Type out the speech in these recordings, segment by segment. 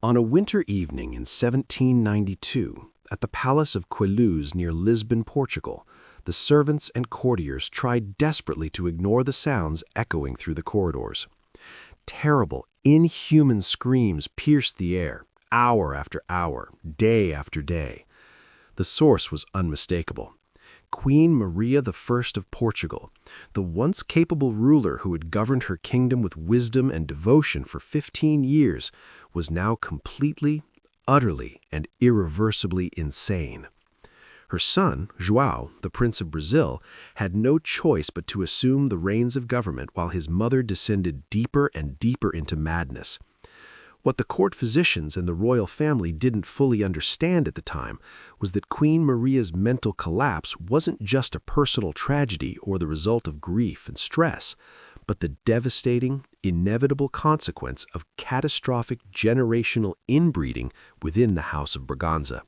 On a winter evening in 1792, at the Palace of Queluz near Lisbon, Portugal, the servants and courtiers tried desperately to ignore the sounds echoing through the corridors. Terrible, inhuman screams pierced the air, hour after hour, day after day. The source was unmistakable. Queen Maria I of Portugal, the once capable ruler who had governed her kingdom with wisdom and devotion for 15 years, was now completely, utterly, and irreversibly insane. Her son, João, the Prince of Brazil, had no choice but to assume the reins of government while his mother descended deeper and deeper into madness. What the court physicians and the royal family didn't fully understand at the time was that Queen Maria's mental collapse wasn't just a personal tragedy or the result of grief and stress, but the devastating, inevitable consequence of catastrophic generational inbreeding within the House of Braganza.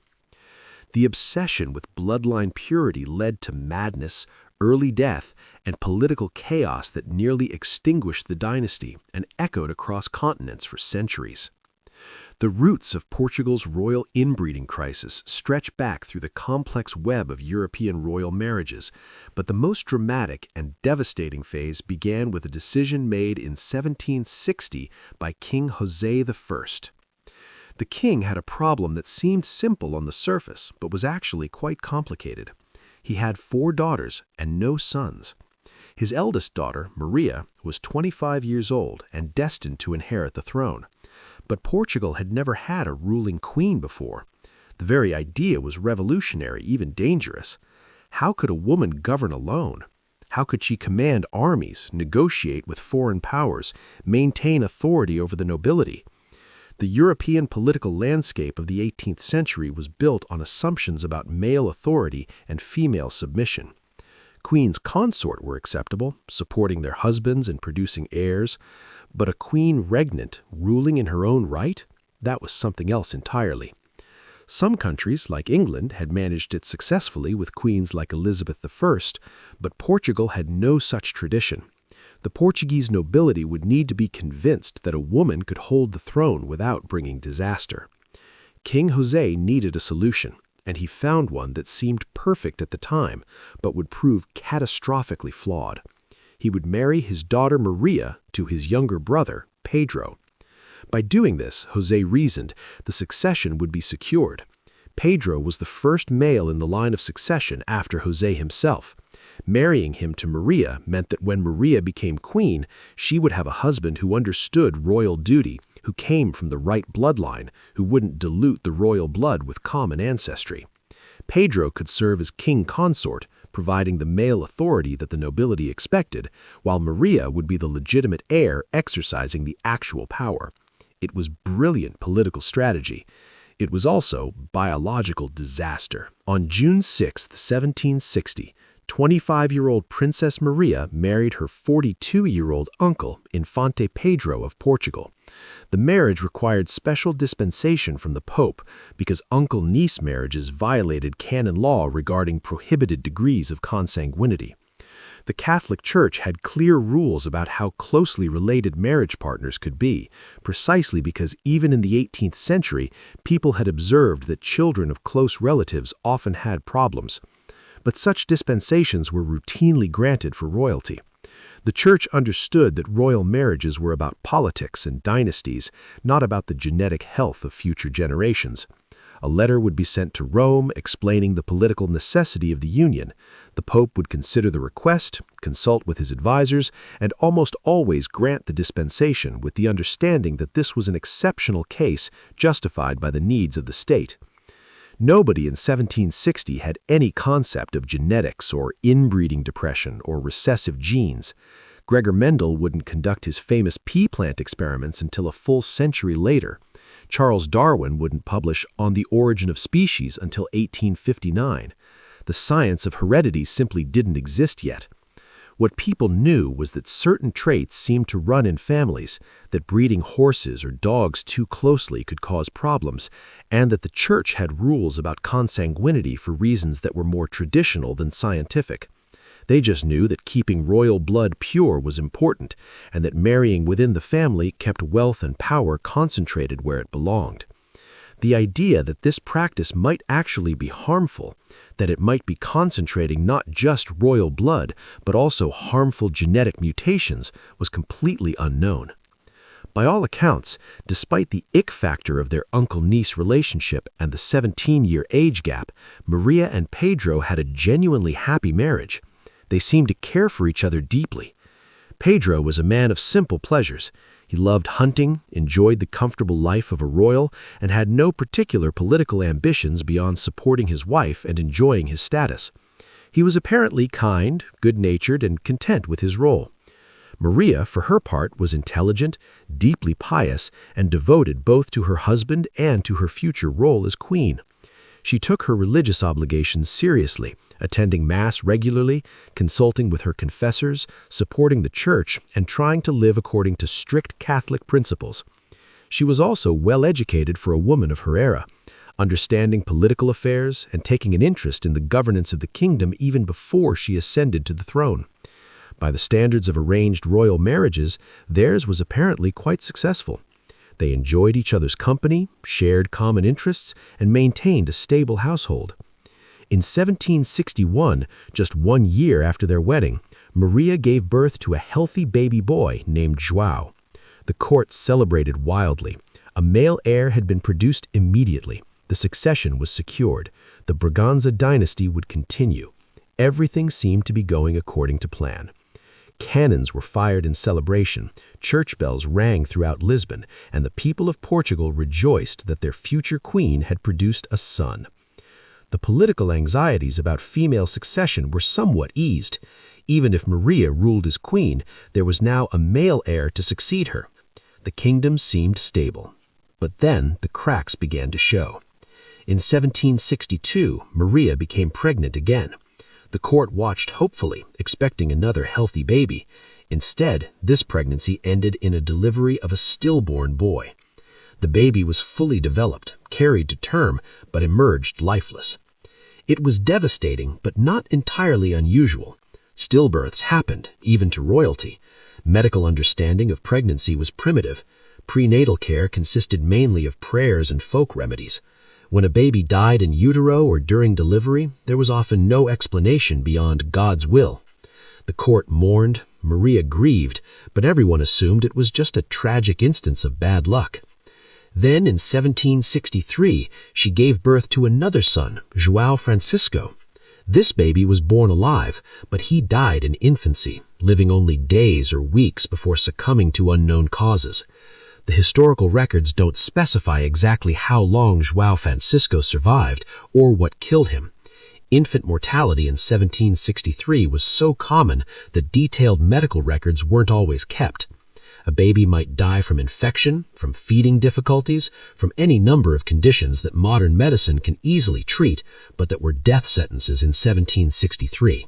The obsession with bloodline purity led to madness, early death, and political chaos that nearly extinguished the dynasty and echoed across continents for centuries. The roots of Portugal's royal inbreeding crisis stretch back through the complex web of European royal marriages, but the most dramatic and devastating phase began with a decision made in 1760 by King José I. The king had a problem that seemed simple on the surface, but was actually quite complicated. He had 4 daughters and no sons. His eldest daughter, Maria, was 25 years old and destined to inherit the throne. But Portugal had never had a ruling queen before. The very idea was revolutionary, even dangerous. How could a woman govern alone? How could she command armies, negotiate with foreign powers, maintain authority over the nobility? The European political landscape of the 18th century was built on assumptions about male authority and female submission. Queens consort were acceptable, supporting their husbands and producing heirs, but a queen regnant, ruling in her own right? That was something else entirely. Some countries, like England, had managed it successfully with queens like Elizabeth I, but Portugal had no such tradition. The Portuguese nobility would need to be convinced that a woman could hold the throne without bringing disaster. King José needed a solution, and he found one that seemed perfect at the time, but would prove catastrophically flawed. He would marry his daughter Maria to his younger brother, Pedro. By doing this, José reasoned, the succession would be secured. Pedro was the first male in the line of succession after José himself. Marrying him to Maria meant that when Maria became queen, she would have a husband who understood royal duty, who came from the right bloodline, who wouldn't dilute the royal blood with common ancestry. Pedro could serve as king consort, providing the male authority that the nobility expected, while Maria would be the legitimate heir exercising the actual power. It was brilliant political strategy. It was also biological disaster. On June 6, 1760, 25-year-old Princess Maria married her 42-year-old uncle, Infante Pedro of Portugal. The marriage required special dispensation from the Pope because uncle-niece marriages violated canon law regarding prohibited degrees of consanguinity. The Catholic Church had clear rules about how closely related marriage partners could be, precisely because even in the 18th century, people had observed that children of close relatives often had problems. But such dispensations were routinely granted for royalty. The Church understood that royal marriages were about politics and dynasties, not about the genetic health of future generations. A letter would be sent to Rome explaining the political necessity of the union. The Pope would consider the request, consult with his advisors, and almost always grant the dispensation with the understanding that this was an exceptional case justified by the needs of the state. Nobody in 1760 had any concept of genetics or inbreeding depression or recessive genes. Gregor Mendel wouldn't conduct his famous pea plant experiments until a full century later. Charles Darwin wouldn't publish On the Origin of Species until 1859. The science of heredity simply didn't exist yet. What people knew was that certain traits seemed to run in families, that breeding horses or dogs too closely could cause problems, and that the Church had rules about consanguinity for reasons that were more traditional than scientific. They just knew that keeping royal blood pure was important, and that marrying within the family kept wealth and power concentrated where it belonged. The idea that this practice might actually be harmful, that it might be concentrating not just royal blood, but also harmful genetic mutations, was completely unknown. By all accounts, despite the ick factor of their uncle-niece relationship and the 17-year age gap, Maria and Pedro had a genuinely happy marriage. They seemed to care for each other deeply. Pedro was a man of simple pleasures. He loved hunting, enjoyed the comfortable life of a royal, and had no particular political ambitions beyond supporting his wife and enjoying his status. He was apparently kind, good-natured, and content with his role. Maria, for her part, was intelligent, deeply pious, and devoted both to her husband and to her future role as queen. She took her religious obligations seriously, attending Mass regularly, consulting with her confessors, supporting the church, and trying to live according to strict Catholic principles. She was also well educated for a woman of her era, understanding political affairs and taking an interest in the governance of the kingdom even before she ascended to the throne. By the standards of arranged royal marriages, theirs was apparently quite successful. They enjoyed each other's company, shared common interests, and maintained a stable household. In 1761, just 1 year after their wedding, Maria gave birth to a healthy baby boy named João. The court celebrated wildly. A male heir had been produced immediately. The succession was secured. The Braganza dynasty would continue. Everything seemed to be going according to plan. Cannons were fired in celebration, church bells rang throughout Lisbon, and the people of Portugal rejoiced that their future queen had produced a son. The political anxieties about female succession were somewhat eased. Even if Maria ruled as queen, there was now a male heir to succeed her. The kingdom seemed stable. But then the cracks began to show. In 1762, Maria became pregnant again. The court watched hopefully, expecting another healthy baby. Instead, this pregnancy ended in a delivery of a stillborn boy. The baby was fully developed, carried to term, but emerged lifeless. It was devastating, but not entirely unusual. Stillbirths happened, even to royalty. Medical understanding of pregnancy was primitive. Prenatal care consisted mainly of prayers and folk remedies. When a baby died in utero or during delivery, there was often no explanation beyond God's will. The court mourned, Maria grieved, but everyone assumed it was just a tragic instance of bad luck. Then in 1763, she gave birth to another son, João Francisco. This baby was born alive, but he died in infancy, living only days or weeks before succumbing to unknown causes. The historical records don't specify exactly how long João Francisco survived or what killed him. Infant mortality in 1763 was so common that detailed medical records weren't always kept. A baby might die from infection, from feeding difficulties, from any number of conditions that modern medicine can easily treat, but that were death sentences in 1763.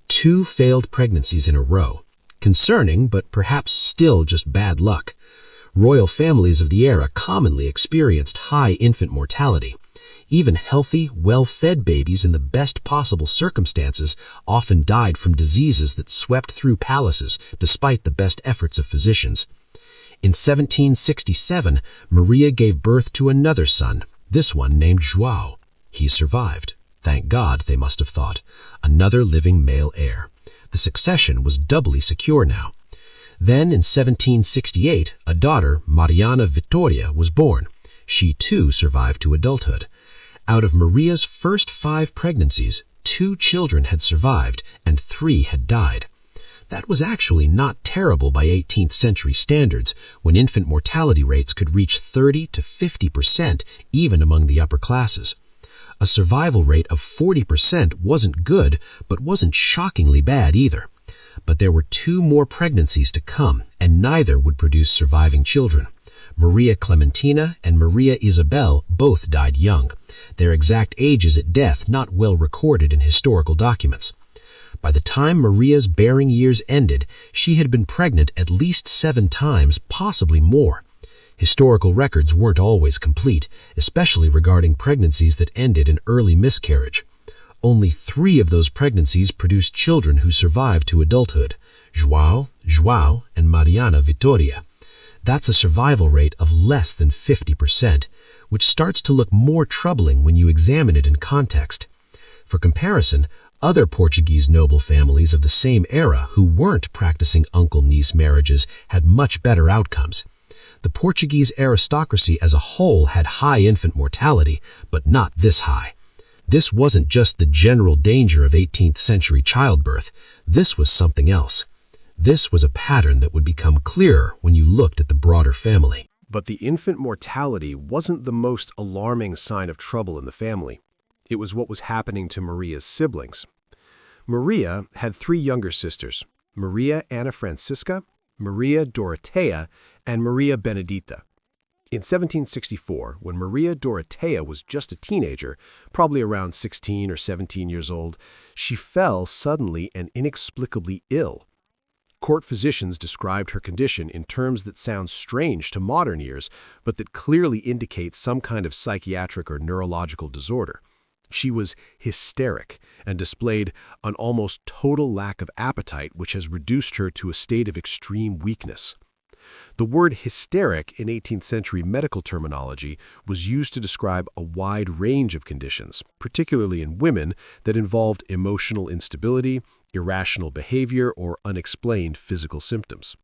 2 failed pregnancies in a row. Concerning, but perhaps still just bad luck. Royal families of the era commonly experienced high infant mortality. Even healthy, well-fed babies in the best possible circumstances often died from diseases that swept through palaces despite the best efforts of physicians. In 1767, Maria gave birth to another son, this one named João. He survived. Thank God, they must have thought. Another living male heir. The succession was doubly secure now. Then in 1768, a daughter, Mariana Vitoria, was born. She too survived to adulthood. Out of Maria's first 5 pregnancies, 2 children had survived and 3 had died. That was actually not terrible by 18th century standards, when infant mortality rates could reach 30 to 50% even among the upper classes. A survival rate of 40% wasn't good, but wasn't shockingly bad either. But there were 2 more pregnancies to come, and neither would produce surviving children. Maria Clementina and Maria Isabel both died young. Their exact ages at death not well recorded in historical documents. By the time Maria's bearing years ended, she had been pregnant at least 7 times, possibly more. Historical records weren't always complete, especially regarding pregnancies that ended in early miscarriage. Only 3 of those pregnancies produced children who survived to adulthood: João, and Mariana Vitoria. That's a survival rate of less than 50%, which starts to look more troubling when you examine it in context. For comparison, other Portuguese noble families of the same era who weren't practicing uncle-niece marriages had much better outcomes. The Portuguese aristocracy as a whole had high infant mortality, but not this high. This wasn't just the general danger of 18th century childbirth. This was something else. This was a pattern that would become clearer when you looked at the broader family. But the infant mortality wasn't the most alarming sign of trouble in the family. It was what was happening to Maria's siblings. Maria had 3 younger sisters: Maria Anna Francisca, Maria Dorotea, and Maria Benedita. In 1764, when Maria Dorotea was just a teenager, probably around 16 or 17 years old, she fell suddenly and inexplicably ill. Court physicians described her condition in terms that sound strange to modern ears, but that clearly indicate some kind of psychiatric or neurological disorder. She was hysteric and displayed an almost total lack of appetite, which has reduced her to a state of extreme weakness. The word hysteric in 18th century medical terminology was used to describe a wide range of conditions, particularly in women, that involved emotional instability, irrational behavior, or unexplained physical symptoms.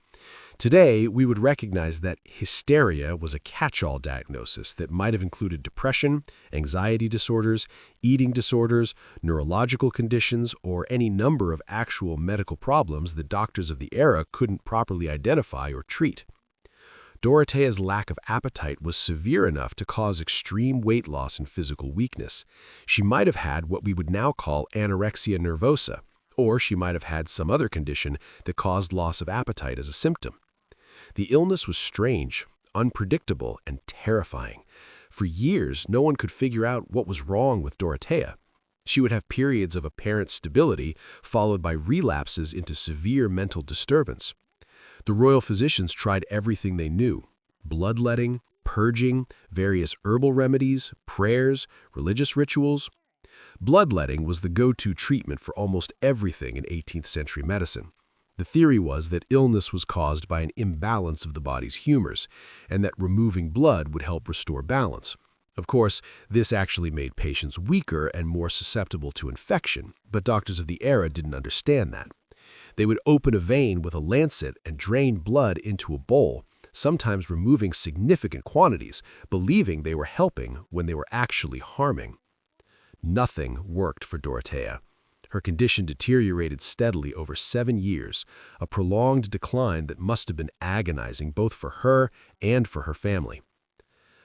Today, we would recognize that hysteria was a catch-all diagnosis that might have included depression, anxiety disorders, eating disorders, neurological conditions, or any number of actual medical problems that doctors of the era couldn't properly identify or treat. Dorotea's lack of appetite was severe enough to cause extreme weight loss and physical weakness. She might have had what we would now call anorexia nervosa, or she might have had some other condition that caused loss of appetite as a symptom. The illness was strange, unpredictable, and terrifying. For years, no one could figure out what was wrong with Dorotea. She would have periods of apparent stability, followed by relapses into severe mental disturbance. The royal physicians tried everything they knew: bloodletting, purging, various herbal remedies, prayers, religious rituals. Bloodletting was the go-to treatment for almost everything in 18th century medicine. The theory was that illness was caused by an imbalance of the body's humors, and that removing blood would help restore balance. Of course, this actually made patients weaker and more susceptible to infection, but doctors of the era didn't understand that. They would open a vein with a lancet and drain blood into a bowl, sometimes removing significant quantities, believing they were helping when they were actually harming. Nothing worked for Dorotea. Her condition deteriorated steadily over 7 years, a prolonged decline that must have been agonizing both for her and for her family.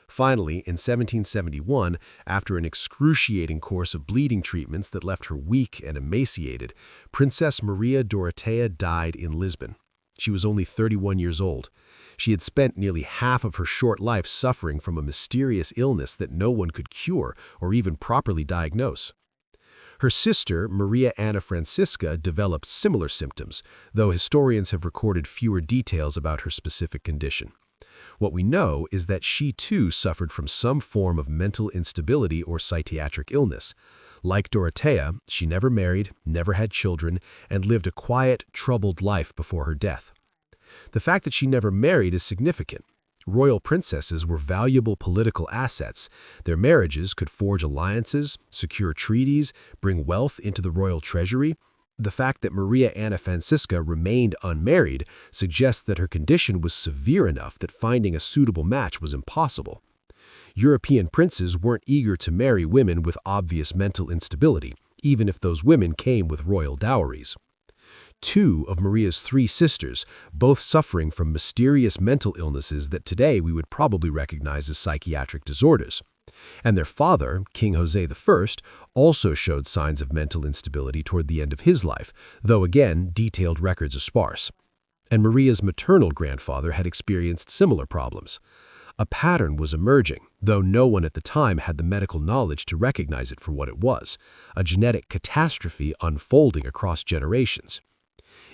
Finally, in 1771, after an excruciating course of bleeding treatments that left her weak and emaciated, Princess Maria Dorotea died in Lisbon. She was only 31 years old. She had spent nearly half of her short life suffering from a mysterious illness that no one could cure or even properly diagnose. Her sister, Maria Anna Francisca, developed similar symptoms, though historians have recorded fewer details about her specific condition. What we know is that she too suffered from some form of mental instability or psychiatric illness. Like Dorotea, she never married, never had children, and lived a quiet, troubled life before her death. The fact that she never married is significant. Royal princesses were valuable political assets. Their marriages could forge alliances, secure treaties, bring wealth into the royal treasury. The fact that Maria Anna Francisca remained unmarried suggests that her condition was severe enough that finding a suitable match was impossible. European princes weren't eager to marry women with obvious mental instability, even if those women came with royal dowries. 2 of Maria's 3 sisters, both suffering from mysterious mental illnesses that today we would probably recognize as psychiatric disorders. And their father, King Jose I, also showed signs of mental instability toward the end of his life, though again, detailed records are sparse. And Maria's maternal grandfather had experienced similar problems. A pattern was emerging, though no one at the time had the medical knowledge to recognize it for what it was: a genetic catastrophe unfolding across generations.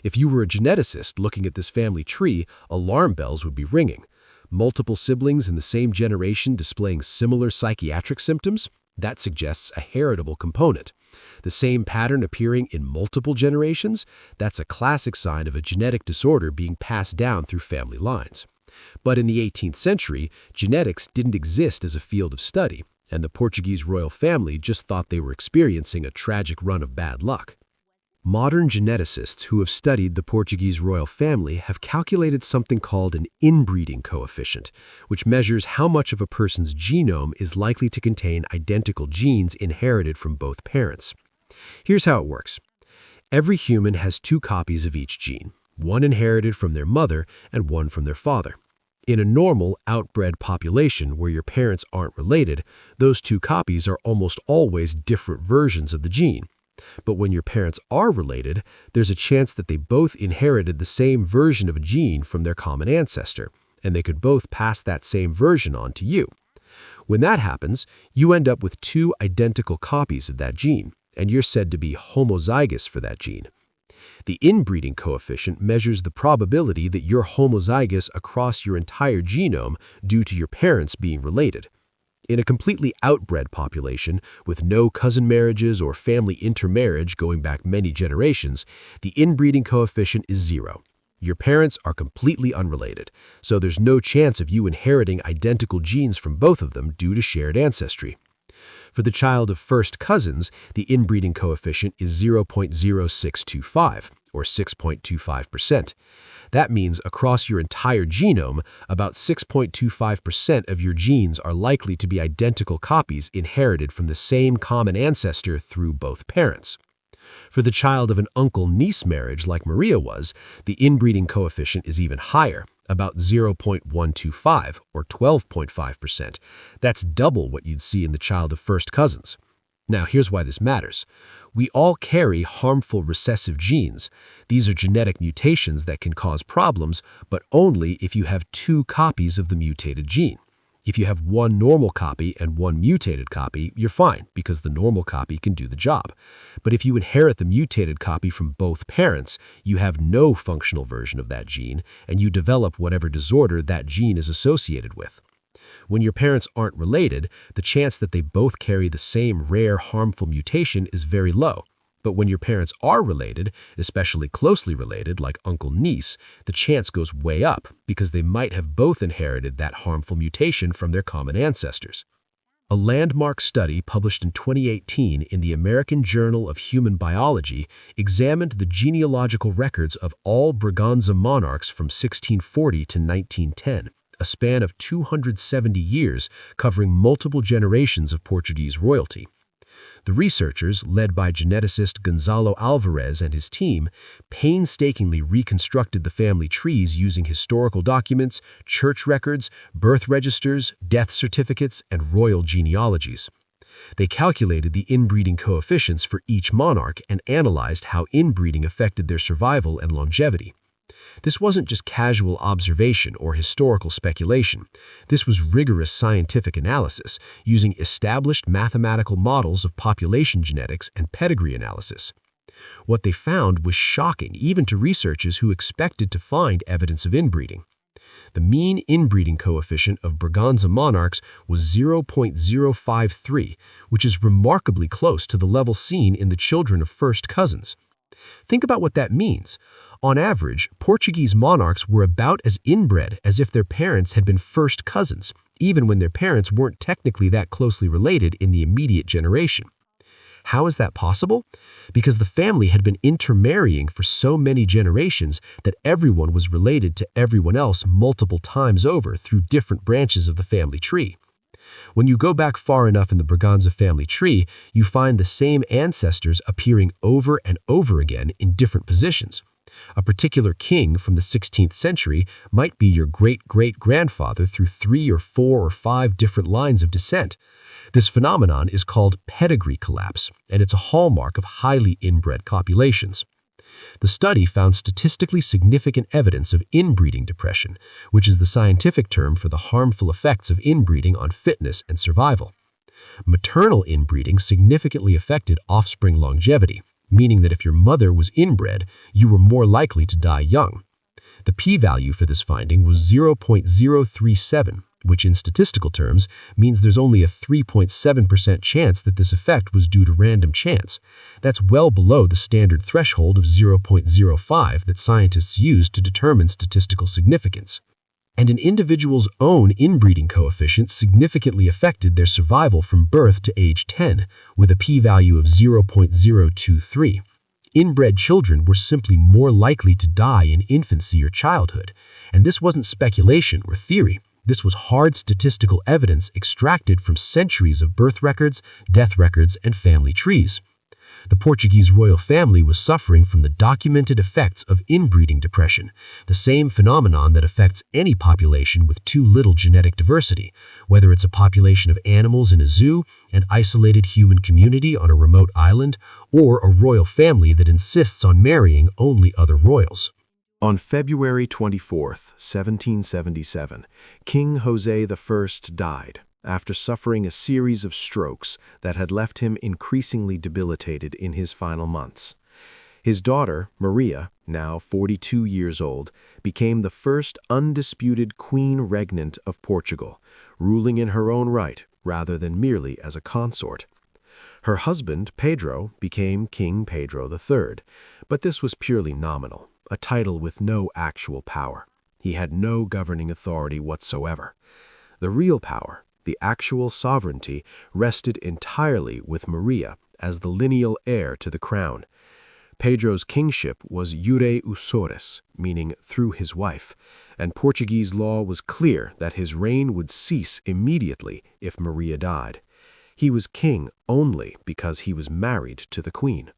If you were a geneticist looking at this family tree, alarm bells would be ringing. Multiple siblings in the same generation displaying similar psychiatric symptoms? That suggests a heritable component. The same pattern appearing in multiple generations, that's a classic sign of a genetic disorder being passed down through family lines. But in the 18th century, genetics didn't exist as a field of study, and the Portuguese royal family just thought they were experiencing a tragic run of bad luck. Modern geneticists who have studied the Portuguese royal family have calculated something called an inbreeding coefficient, which measures how much of a person's genome is likely to contain identical genes inherited from both parents. Here's how it works. Every human has 2 copies of each gene, one inherited from their mother and one from their father. In a normal, outbred population where your parents aren't related, those 2 copies are almost always different versions of the gene. But when your parents are related, there's a chance that they both inherited the same version of a gene from their common ancestor, and they could both pass that same version on to you. When that happens, you end up with 2 identical copies of that gene, and you're said to be homozygous for that gene. The inbreeding coefficient measures the probability that you're homozygous across your entire genome due to your parents being related. In a completely outbred population, with no cousin marriages or family intermarriage going back many generations, the inbreeding coefficient is 0. Your parents are completely unrelated, so there's no chance of you inheriting identical genes from both of them due to shared ancestry. For the child of first cousins, the inbreeding coefficient is 0.0625, or 6.25%. That means across your entire genome, about 6.25% of your genes are likely to be identical copies inherited from the same common ancestor through both parents. For the child of an uncle-niece marriage like Maria was, the inbreeding coefficient is even higher, about 0.125 or 12.5%. That's double what you'd see in the child of first cousins. Now, here's why this matters. We all carry harmful recessive genes. These are genetic mutations that can cause problems, but only if you have 2 copies of the mutated gene. If you have 1 normal copy and 1 mutated copy, you're fine, because the normal copy can do the job. But if you inherit the mutated copy from both parents, you have no functional version of that gene, and you develop whatever disorder that gene is associated with. When your parents aren't related, the chance that they both carry the same rare, harmful mutation is very low. But when your parents are related, especially closely related, like uncle-niece, the chance goes way up because they might have both inherited that harmful mutation from their common ancestors. A landmark study published in 2018 in the American Journal of Human Biology examined the genealogical records of all Braganza monarchs from 1640 to 1910. A span of 270 years covering multiple generations of Portuguese royalty. The researchers, led by geneticist Gonzalo Alvarez and his team, painstakingly reconstructed the family trees using historical documents, church records, birth registers, death certificates, and royal genealogies. They calculated the inbreeding coefficients for each monarch and analyzed how inbreeding affected their survival and longevity. This wasn't just casual observation or historical speculation. This was rigorous scientific analysis using established mathematical models of population genetics and pedigree analysis. What they found was shocking even to researchers who expected to find evidence of inbreeding. The mean inbreeding coefficient of Braganza monarchs was 0.053, which is remarkably close to the level seen in the children of first cousins. Think about what that means. On average, Portuguese monarchs were about as inbred as if their parents had been first cousins, even when their parents weren't technically that closely related in the immediate generation. How is that possible? Because the family had been intermarrying for so many generations that everyone was related to everyone else multiple times over through different branches of the family tree. When you go back far enough in the Braganza family tree, you find the same ancestors appearing over and over again in different positions. A particular king from the 16th century might be your great-great-grandfather through 3 or 4 or 5 different lines of descent. This phenomenon is called pedigree collapse, and it's a hallmark of highly inbred populations. The study found statistically significant evidence of inbreeding depression, which is the scientific term for the harmful effects of inbreeding on fitness and survival. Maternal inbreeding significantly affected offspring longevity, meaning that if your mother was inbred, you were more likely to die young. The p-value for this finding was 0.037, which in statistical terms means there's only a 3.7% chance that this effect was due to random chance. That's well below the standard threshold of 0.05 that scientists use to determine statistical significance. And an individual's own inbreeding coefficient significantly affected their survival from birth to age 10, with a p-value of 0.023. Inbred children were simply more likely to die in infancy or childhood, and this wasn't speculation or theory. This was hard statistical evidence extracted from centuries of birth records, death records, and family trees. The Portuguese royal family was suffering from the documented effects of inbreeding depression, the same phenomenon that affects any population with too little genetic diversity, whether it's a population of animals in a zoo, an isolated human community on a remote island, or a royal family that insists on marrying only other royals. On February 24, 1777, King José I died after suffering a series of strokes that had left him increasingly debilitated in his final months. His daughter, Maria, now 42 years old, became the first undisputed queen regnant of Portugal, ruling in her own right rather than merely as a consort. Her husband, Pedro, became King Pedro III, but this was purely nominal, a title with no actual power. He had no governing authority whatsoever. The real power, the actual sovereignty, rested entirely with Maria as the lineal heir to the crown. Pedro's kingship was iure usuris, meaning through his wife, and Portuguese law was clear that his reign would cease immediately if Maria died. He was king only because he was married to the queen.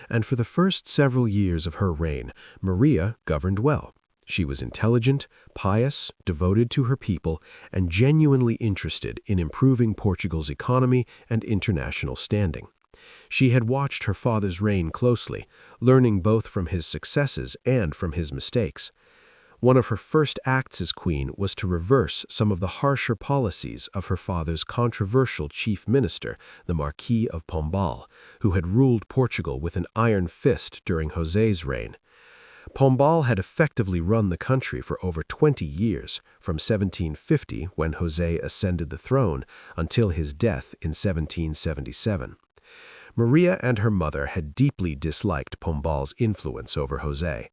And for the first several years of her reign, Maria governed well. She was intelligent, pious, devoted to her people, and genuinely interested in improving Portugal's economy and international standing. She had watched her father's reign closely, learning both from his successes and from his mistakes. One of her first acts as queen was to reverse some of the harsher policies of her father's controversial chief minister, the Marquis of Pombal, who had ruled Portugal with an iron fist during José's reign. Pombal had effectively run the country for over 20 years, from 1750, when José ascended the throne, until his death in 1777. Maria and her mother had deeply disliked Pombal's influence over José.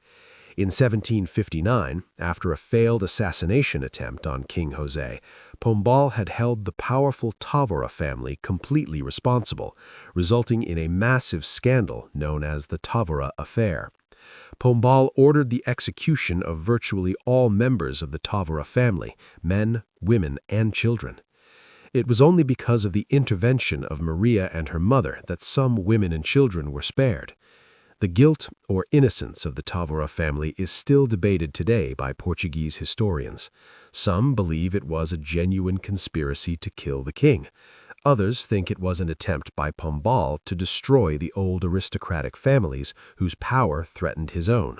In 1759, after a failed assassination attempt on King José, Pombal had held the powerful Távora family completely responsible, resulting in a massive scandal known as the Távora Affair. Pombal ordered the execution of virtually all members of the Távora family, men, women, and children. It was only because of the intervention of Maria and her mother that some women and children were spared. The guilt or innocence of the Távora family is still debated today by Portuguese historians. Some believe it was a genuine conspiracy to kill the king. Others think it was an attempt by Pombal to destroy the old aristocratic families whose power threatened his own.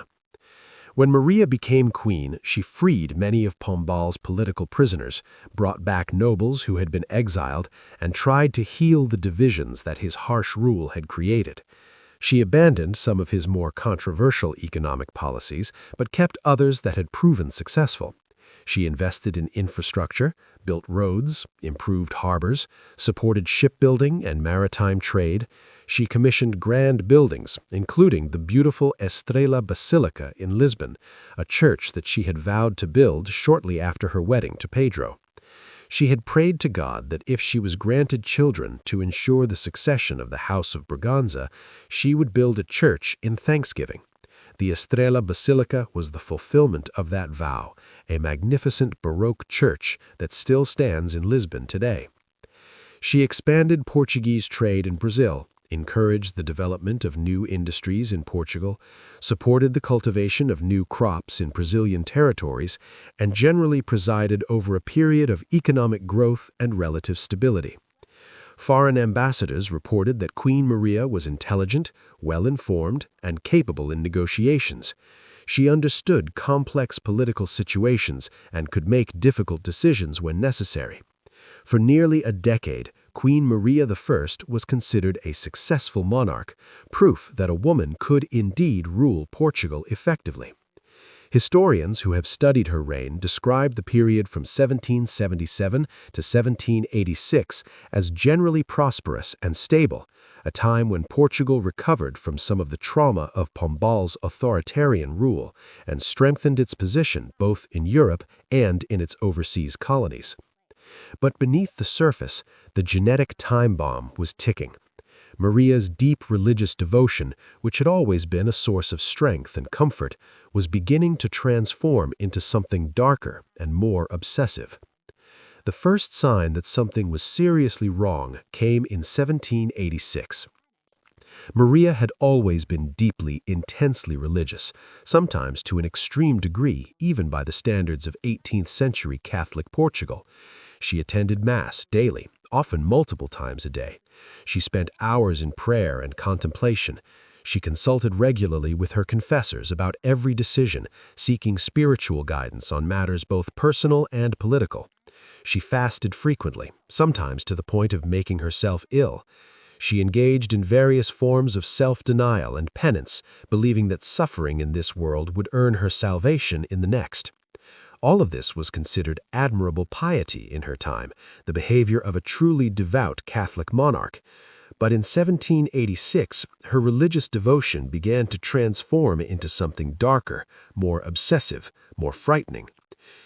When Maria became queen, she freed many of Pombal's political prisoners, brought back nobles who had been exiled, and tried to heal the divisions that his harsh rule had created. She abandoned some of his more controversial economic policies, but kept others that had proven successful. She invested in infrastructure, built roads, improved harbors, supported shipbuilding and maritime trade. She commissioned grand buildings, including the beautiful Estrela Basilica in Lisbon, a church that she had vowed to build shortly after her wedding to Pedro. She had prayed to God that if she was granted children to ensure the succession of the House of Braganza, she would build a church in thanksgiving. The Estrela Basilica was the fulfillment of that vow, a magnificent Baroque church that still stands in Lisbon today. She expanded Portuguese trade in Brazil, encouraged the development of new industries in Portugal, supported the cultivation of new crops in Brazilian territories, and generally presided over a period of economic growth and relative stability. Foreign ambassadors reported that Queen Maria was intelligent, well-informed, and capable in negotiations. She understood complex political situations and could make difficult decisions when necessary. For nearly a decade, Queen Maria I was considered a successful monarch, proof that a woman could indeed rule Portugal effectively. Historians who have studied her reign describe the period from 1777 to 1786 as generally prosperous and stable, a time when Portugal recovered from some of the trauma of Pombal's authoritarian rule and strengthened its position both in Europe and in its overseas colonies. But beneath the surface, the genetic time bomb was ticking. Maria's deep religious devotion, which had always been a source of strength and comfort, was beginning to transform into something darker and more obsessive. The first sign that something was seriously wrong came in 1786. Maria had always been deeply, intensely religious, sometimes to an extreme degree, even by the standards of 18th-century Catholic Portugal. She attended Mass daily, often multiple times a day. She spent hours in prayer and contemplation. She consulted regularly with her confessors about every decision, seeking spiritual guidance on matters both personal and political. She fasted frequently, sometimes to the point of making herself ill. She engaged in various forms of self-denial and penance, believing that suffering in this world would earn her salvation in the next. All of this was considered admirable piety in her time, the behavior of a truly devout Catholic monarch. But in 1786, her religious devotion began to transform into something darker, more obsessive, more frightening.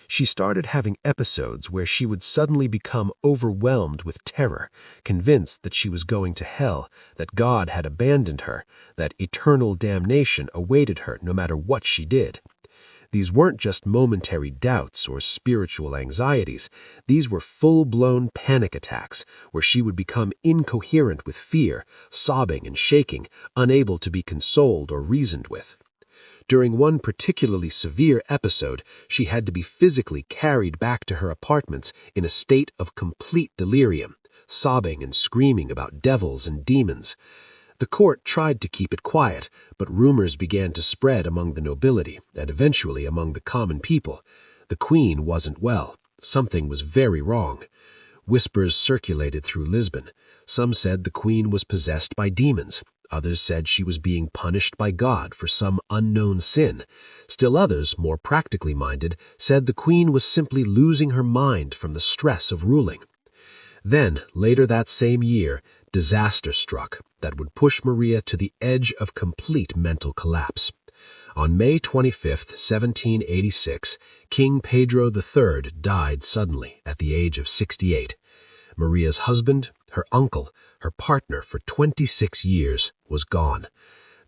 She started having episodes where she would suddenly become overwhelmed with terror, convinced that she was going to hell, that God had abandoned her, that eternal damnation awaited her no matter what she did. These weren't just momentary doubts or spiritual anxieties. These were full-blown panic attacks where she would become incoherent with fear, sobbing and shaking, unable to be consoled or reasoned with. During one particularly severe episode, she had to be physically carried back to her apartments in a state of complete delirium, sobbing and screaming about devils and demons. The court tried to keep it quiet, but rumors began to spread among the nobility and eventually among the common people. The queen wasn't well. Something was very wrong. Whispers circulated through Lisbon. Some said the queen was possessed by demons. Others said she was being punished by God for some unknown sin. Still others, more practically minded, said the queen was simply losing her mind from the stress of ruling. Then, later that same year, disaster struck that would push Maria to the edge of complete mental collapse. On May 25, 1786, King Pedro III died suddenly at the age of 68. Maria's husband, her uncle, her partner for 26 years, was gone.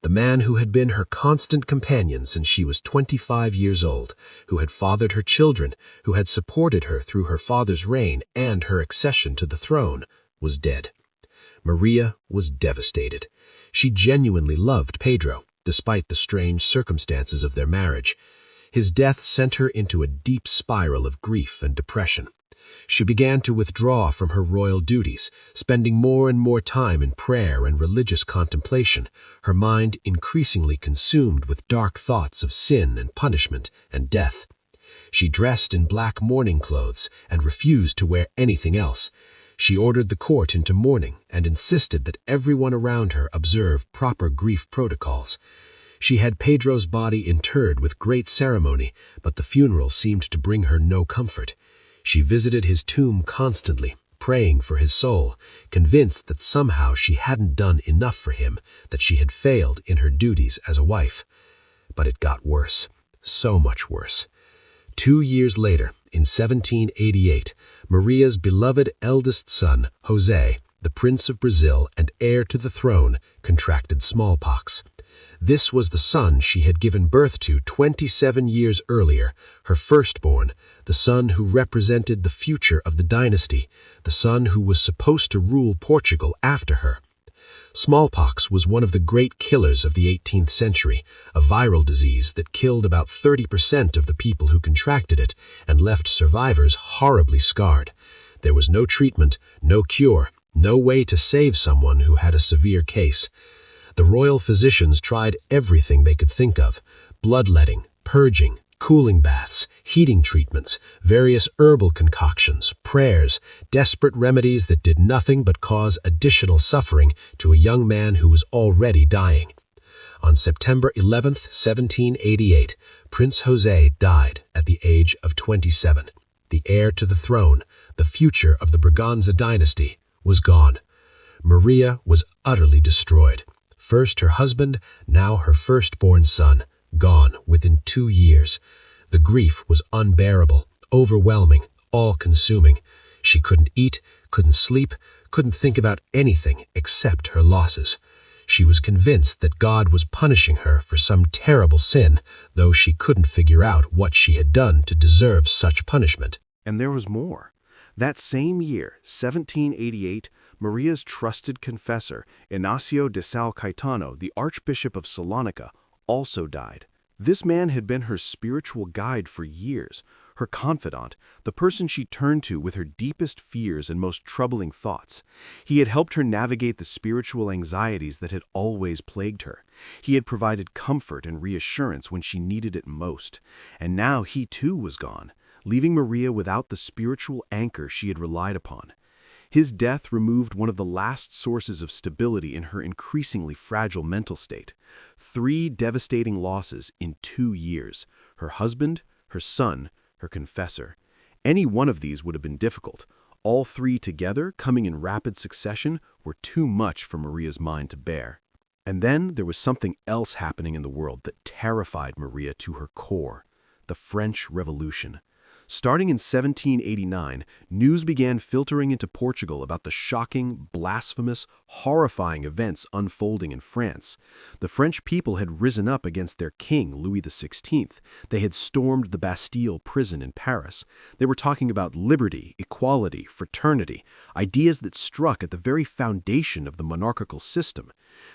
The man who had been her constant companion since she was 25 years old, who had fathered her children, who had supported her through her father's reign and her accession to the throne, was dead. Maria was devastated. She genuinely loved Pedro, despite the strange circumstances of their marriage. His death sent her into a deep spiral of grief and depression. She began to withdraw from her royal duties, spending more and more time in prayer and religious contemplation, her mind increasingly consumed with dark thoughts of sin and punishment and death. She dressed in black mourning clothes and refused to wear anything else. She ordered the court into mourning and insisted that everyone around her observe proper grief protocols. She had Pedro's body interred with great ceremony, but the funeral seemed to bring her no comfort. She visited his tomb constantly, praying for his soul, convinced that somehow she hadn't done enough for him, that she had failed in her duties as a wife. But it got worse, so much worse. 2 years later, in 1788, Maria's beloved eldest son, José, the Prince of Brazil and heir to the throne, contracted smallpox. This was the son she had given birth to 27 years earlier, her firstborn, the son who represented the future of the dynasty, the son who was supposed to rule Portugal after her. Smallpox was one of the great killers of the 18th century, a viral disease that killed about 30% of the people who contracted it and left survivors horribly scarred. There was no treatment, no cure, no way to save someone who had a severe case. The royal physicians tried everything they could think of: bloodletting, purging, cooling baths, heating treatments, various herbal concoctions, prayers, desperate remedies that did nothing but cause additional suffering to a young man who was already dying. On September 11th, 1788, Prince José died at the age of 27. The heir to the throne, the future of the Braganza dynasty, was gone. Maria was utterly destroyed. First her husband, now her firstborn son, gone within 2 years. The grief was unbearable, overwhelming, all-consuming. She couldn't eat, couldn't sleep, couldn't think about anything except her losses. She was convinced that God was punishing her for some terrible sin, though she couldn't figure out what she had done to deserve such punishment. And there was more. That same year, 1788, Maria's trusted confessor, Ignacio de São Caetano, the Archbishop of Salonica, also died. This man had been her spiritual guide for years, her confidant, the person she turned to with her deepest fears and most troubling thoughts. He had helped her navigate the spiritual anxieties that had always plagued her. He had provided comfort and reassurance when she needed it most. And now he too was gone, leaving Maria without the spiritual anchor she had relied upon. His death removed one of the last sources of stability in her increasingly fragile mental state. 3 devastating losses in 2 years: her husband, her son, her confessor. Any one of these would have been difficult. All 3 together, coming in rapid succession, were too much for Maria's mind to bear. And then there was something else happening in the world that terrified Maria to her core: the French Revolution. Starting in 1789, news began filtering into Portugal about the shocking, blasphemous, horrifying events unfolding in France. The French people had risen up against their king, Louis XVI. They had stormed the Bastille prison in Paris. They were talking about liberty, equality, fraternity, ideas that struck at the very foundation of the monarchical system.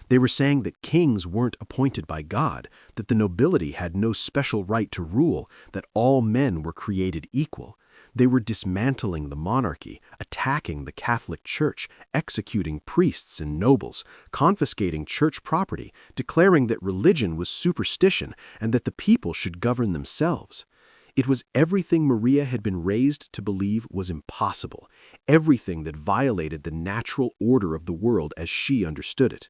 They were saying that kings weren't appointed by God, that the nobility had no special right to rule, that all men were created equal. They were dismantling the monarchy, attacking the Catholic Church, executing priests and nobles, confiscating church property, declaring that religion was superstition and that the people should govern themselves. It was everything Maria had been raised to believe was impossible, everything that violated the natural order of the world as she understood it.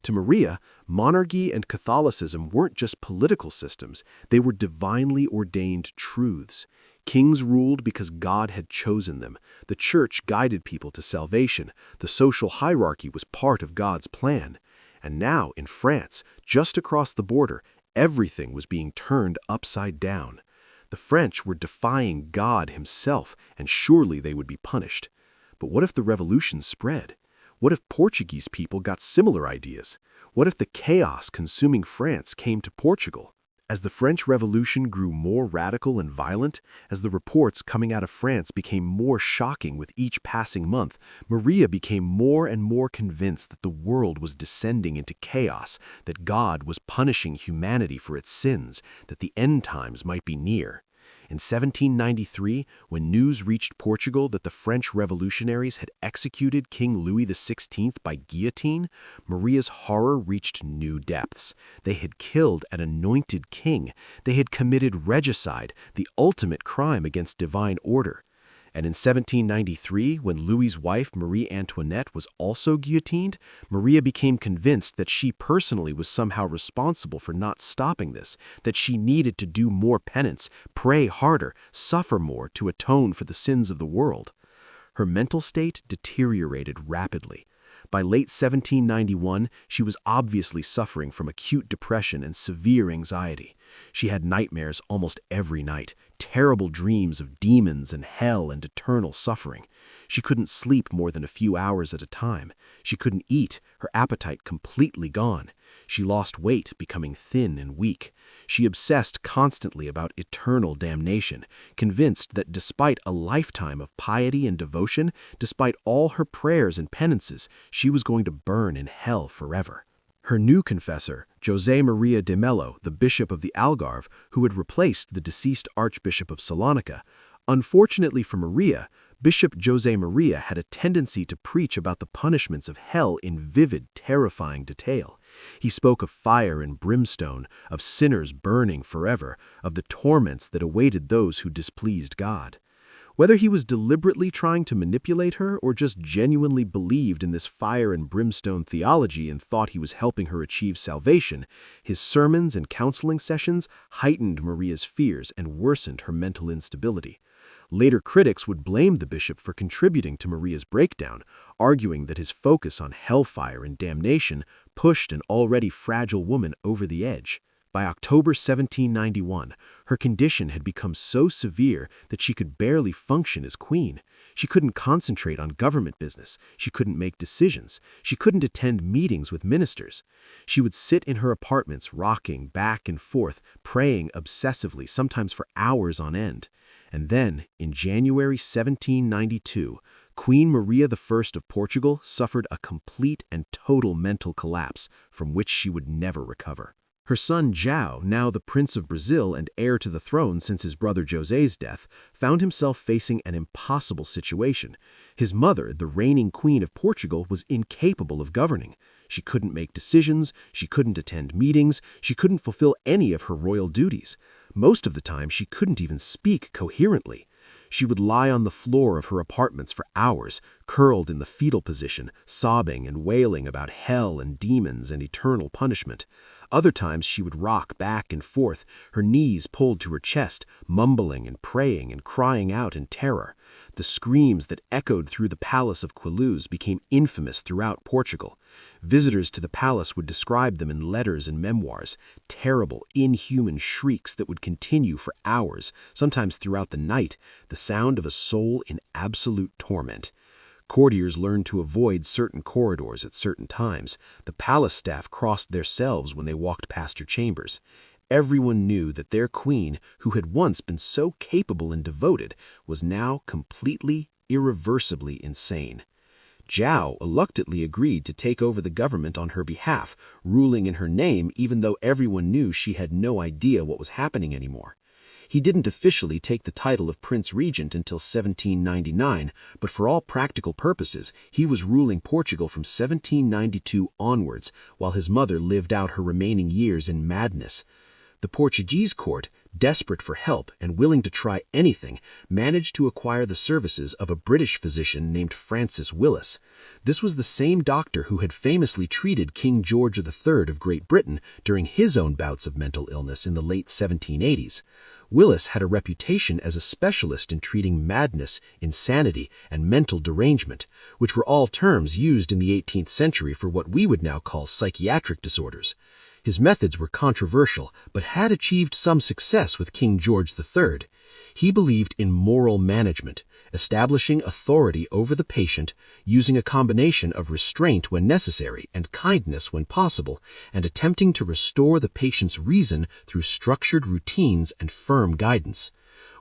To Maria, monarchy and Catholicism weren't just political systems, they were divinely ordained truths. Kings ruled because God had chosen them. The church guided people to salvation. The social hierarchy was part of God's plan. And now, in France, just across the border, everything was being turned upside down. The French were defying God himself, and surely they would be punished. But what if the revolution spread? What if Portuguese people got similar ideas? What if the chaos consuming France came to Portugal? As the French Revolution grew more radical and violent, as the reports coming out of France became more shocking with each passing month, Maria became more and more convinced that the world was descending into chaos, that God was punishing humanity for its sins, that the end times might be near. In 1793, when news reached Portugal that the French revolutionaries had executed King Louis XVI by guillotine, Maria's horror reached new depths. They had killed an anointed king. They had committed regicide, the ultimate crime against divine order. And in 1793, when Louis's wife, Marie Antoinette, was also guillotined, Maria became convinced that she personally was somehow responsible for not stopping this, that she needed to do more penance, pray harder, suffer more to atone for the sins of the world. Her mental state deteriorated rapidly. By late 1791, she was obviously suffering from acute depression and severe anxiety. She had nightmares almost every night, terrible dreams of demons and hell and eternal suffering. She couldn't sleep more than a few hours at a time. She couldn't eat, her appetite completely gone. She lost weight, becoming thin and weak. She obsessed constantly about eternal damnation, convinced that despite a lifetime of piety and devotion, despite all her prayers and penances, she was going to burn in hell forever. Her new confessor, José Maria de Mello, the bishop of the Algarve, who had replaced the deceased Archbishop of Salonica. Unfortunately for Maria, Bishop José Maria had a tendency to preach about the punishments of hell in vivid, terrifying detail. He spoke of fire and brimstone, of sinners burning forever, of the torments that awaited those who displeased God. Whether he was deliberately trying to manipulate her or just genuinely believed in this fire and brimstone theology and thought he was helping her achieve salvation, his sermons and counseling sessions heightened Maria's fears and worsened her mental instability. Later critics would blame the bishop for contributing to Maria's breakdown, arguing that his focus on hellfire and damnation pushed an already fragile woman over the edge. By October 1791, her condition had become so severe that she could barely function as queen. She couldn't concentrate on government business. She couldn't make decisions. She couldn't attend meetings with ministers. She would sit in her apartments, rocking back and forth, praying obsessively, sometimes for hours on end. And then, in January 1792, Queen Maria I of Portugal suffered a complete and total mental collapse from which she would never recover. Her son João, now the Prince of Brazil and heir to the throne since his brother José's death, found himself facing an impossible situation. His mother, the reigning Queen of Portugal, was incapable of governing. She couldn't make decisions, she couldn't attend meetings, she couldn't fulfill any of her royal duties. Most of the time, she couldn't even speak coherently. She would lie on the floor of her apartments for hours, curled in the fetal position, sobbing and wailing about hell and demons and eternal punishment. Other times she would rock back and forth, her knees pulled to her chest, mumbling and praying and crying out in terror. The screams that echoed through the palace of Queluz became infamous throughout Portugal. Visitors to the palace would describe them in letters and memoirs, terrible, inhuman shrieks that would continue for hours, sometimes throughout the night, the sound of a soul in absolute torment. Courtiers learned to avoid certain corridors at certain times. The palace staff crossed their selves when they walked past her chambers. Everyone knew that their queen, who had once been so capable and devoted, was now completely, irreversibly insane. João reluctantly agreed to take over the government on her behalf, ruling in her name even though everyone knew she had no idea what was happening anymore. He didn't officially take the title of Prince Regent until 1799, but for all practical purposes, he was ruling Portugal from 1792 onwards, while his mother lived out her remaining years in madness. The Portuguese court, desperate for help and willing to try anything, managed to acquire the services of a British physician named Francis Willis. This was the same doctor who had famously treated King George III of Great Britain during his own bouts of mental illness in the late 1780s. Willis had a reputation as a specialist in treating madness, insanity, and mental derangement, which were all terms used in the 18th century for what we would now call psychiatric disorders. His methods were controversial, but had achieved some success with King George III. He believed in moral management, establishing authority over the patient, using a combination of restraint when necessary and kindness when possible, and attempting to restore the patient's reason through structured routines and firm guidance.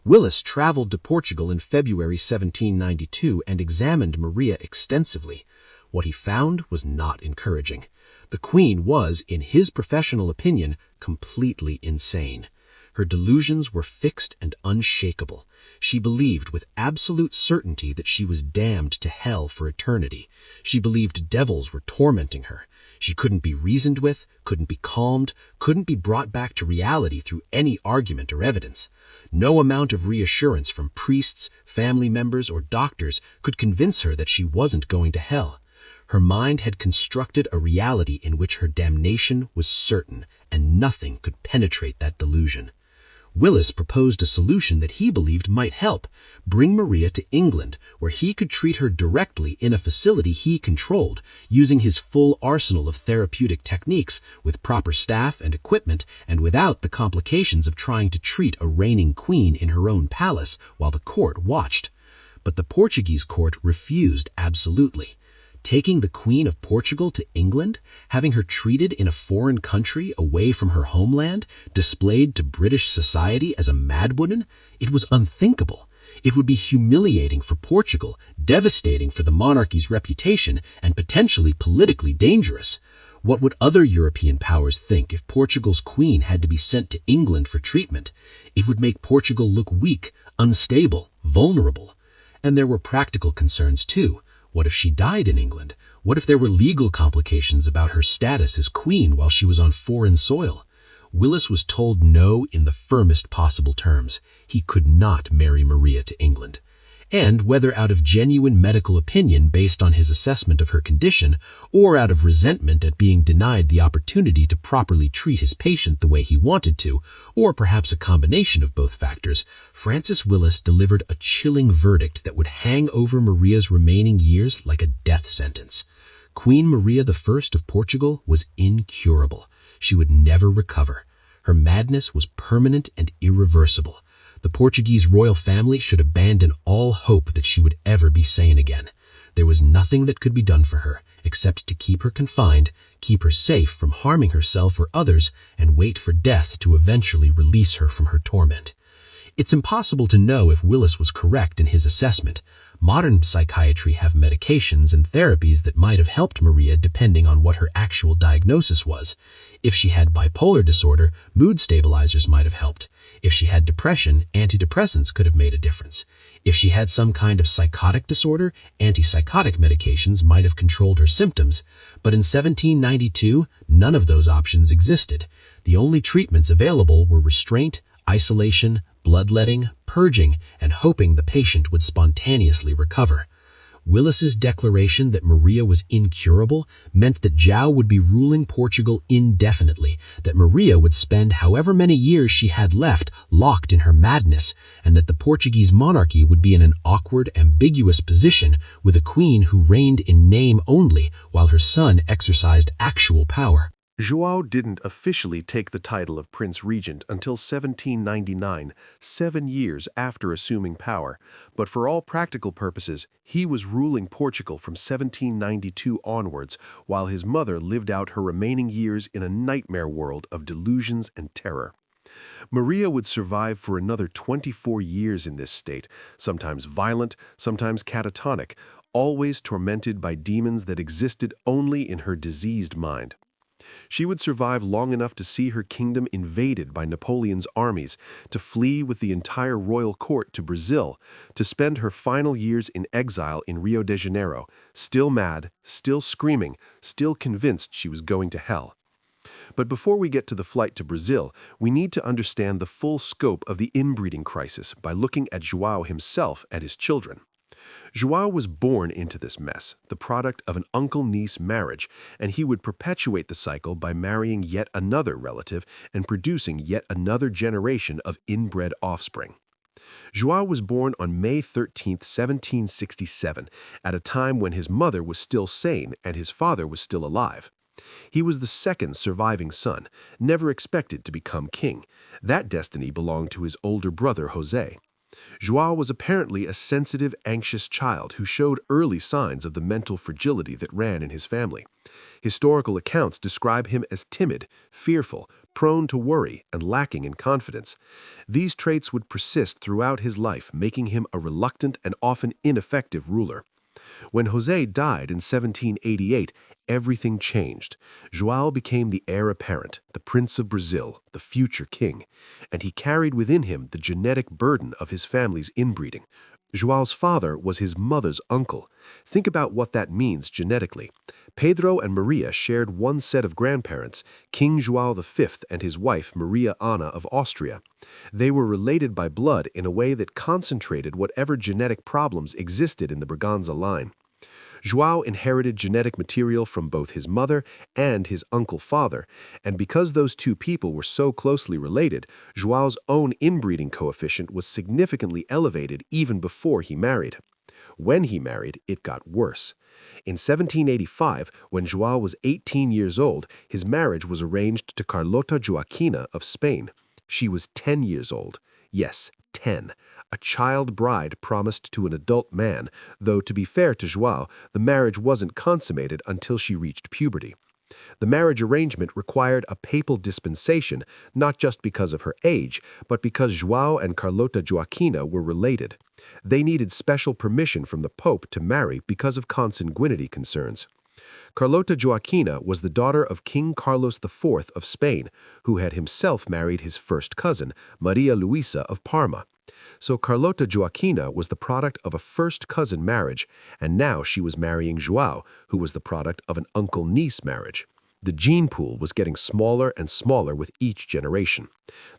Willis traveled to Portugal in February 1792 and examined Maria extensively. What he found was not encouraging. The queen was, in his professional opinion, completely insane. Her delusions were fixed and unshakable. She believed with absolute certainty that she was damned to hell for eternity. She believed devils were tormenting her. She couldn't be reasoned with, couldn't be calmed, couldn't be brought back to reality through any argument or evidence. No amount of reassurance from priests, family members, or doctors could convince her that she wasn't going to hell. Her mind had constructed a reality in which her damnation was certain, and nothing could penetrate that delusion. Willis proposed a solution that he believed might help: bring Maria to England, where he could treat her directly in a facility he controlled, using his full arsenal of therapeutic techniques, with proper staff and equipment, and without the complications of trying to treat a reigning queen in her own palace while the court watched. But the Portuguese court refused absolutely. Taking the Queen of Portugal to England, having her treated in a foreign country away from her homeland, displayed to British society as a madwoman, it was unthinkable. It would be humiliating for Portugal, devastating for the monarchy's reputation, and potentially politically dangerous. What would other European powers think if Portugal's queen had to be sent to England for treatment? It would make Portugal look weak, unstable, vulnerable. And there were practical concerns too. What if she died in England? What if there were legal complications about her status as queen while she was on foreign soil? Willis was told no in the firmest possible terms. He could not marry Maria to England. and whether out of genuine medical opinion based on his assessment of her condition, or out of resentment at being denied the opportunity to properly treat his patient the way he wanted to, or perhaps a combination of both factors, Francis Willis delivered a chilling verdict that would hang over Maria's remaining years like a death sentence. Queen Maria I of Portugal was incurable. She would never recover. Her madness was permanent and irreversible. The Portuguese royal family should abandon all hope that she would ever be sane again. There was nothing that could be done for her, except to keep her confined, keep her safe from harming herself or others, and wait for death to eventually release her from her torment. It's impossible to know if Willis was correct in his assessment. Modern psychiatry have medications and therapies that might have helped Maria depending on what her actual diagnosis was. If she had bipolar disorder, mood stabilizers might have helped. If she had depression, antidepressants could have made a difference. If she had some kind of psychotic disorder, antipsychotic medications might have controlled her symptoms. But in 1792, none of those options existed. The only treatments available were restraint, isolation, bloodletting, purging, and hoping the patient would spontaneously recover. Willis's declaration that Maria was incurable meant that João would be ruling Portugal indefinitely, that Maria would spend however many years she had left locked in her madness, and that the Portuguese monarchy would be in an awkward, ambiguous position with a queen who reigned in name only while her son exercised actual power. João didn't officially take the title of Prince Regent until 1799, 7 years after assuming power, but for all practical purposes, he was ruling Portugal from 1792 onwards, while his mother lived out her remaining years in a nightmare world of delusions and terror. Maria would survive for another 24 years in this state, sometimes violent, sometimes catatonic, always tormented by demons that existed only in her diseased mind. She would survive long enough to see her kingdom invaded by Napoleon's armies, to flee with the entire royal court to Brazil, to spend her final years in exile in Rio de Janeiro, still mad, still screaming, still convinced she was going to hell. But before we get to the flight to Brazil, we need to understand the full scope of the inbreeding crisis by looking at João himself and his children. João was born into this mess, the product of an uncle-niece marriage, and he would perpetuate the cycle by marrying yet another relative and producing yet another generation of inbred offspring. João was born on May 13, 1767, at a time when his mother was still sane and his father was still alive. He was the second surviving son, never expected to become king. That destiny belonged to his older brother, José. João was apparently a sensitive, anxious child who showed early signs of the mental fragility that ran in his family. Historical accounts describe him as timid, fearful, prone to worry, and lacking in confidence. These traits would persist throughout his life, making him a reluctant and often ineffective ruler. When José died in 1788, everything changed. João became the heir apparent, the Prince of Brazil, the future king, and he carried within him the genetic burden of his family's inbreeding. João's father was his mother's uncle. Think about what that means genetically. Pedro and Maria shared one set of grandparents, King João V and his wife Maria Anna of Austria. They were related by blood in a way that concentrated whatever genetic problems existed in the Braganza line. João inherited genetic material from both his mother and his uncle-father, and because those two people were so closely related, João's own inbreeding coefficient was significantly elevated even before he married. When he married, it got worse. In 1785, when João was 18 years old, his marriage was arranged to Carlota Joaquina of Spain. She was 10 years old. Yes, 10. A child bride promised to an adult man, though to be fair to João, the marriage wasn't consummated until she reached puberty. The marriage arrangement required a papal dispensation, not just because of her age, but because João and Carlota Joaquina were related. They needed special permission from the Pope to marry because of consanguinity concerns. Carlota Joaquina was the daughter of King Carlos IV of Spain, who had himself married his first cousin, Maria Luisa of Parma. So Carlota Joaquina was the product of a first-cousin marriage, and now she was marrying João, who was the product of an uncle-niece marriage. The gene pool was getting smaller and smaller with each generation.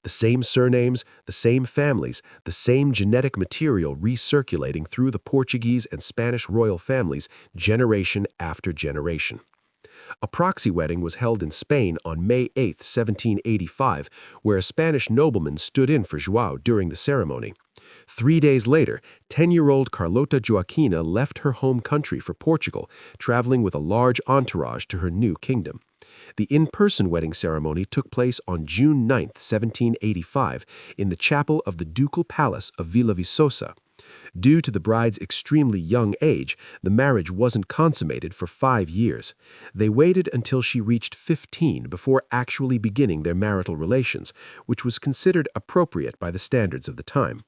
The same surnames, the same families, the same genetic material recirculating through the Portuguese and Spanish royal families generation after generation. A proxy wedding was held in Spain on May 8, 1785, where a Spanish nobleman stood in for João during the ceremony. 3 days later, 10-year-old Carlota Joaquina left her home country for Portugal, traveling with a large entourage to her new kingdom. The in-person wedding ceremony took place on June 9, 1785, in the chapel of the Ducal Palace of Villaviçosa. Due to the bride's extremely young age, the marriage wasn't consummated for 5 years. They waited until she reached 15 before actually beginning their marital relations, which was considered appropriate by the standards of the time.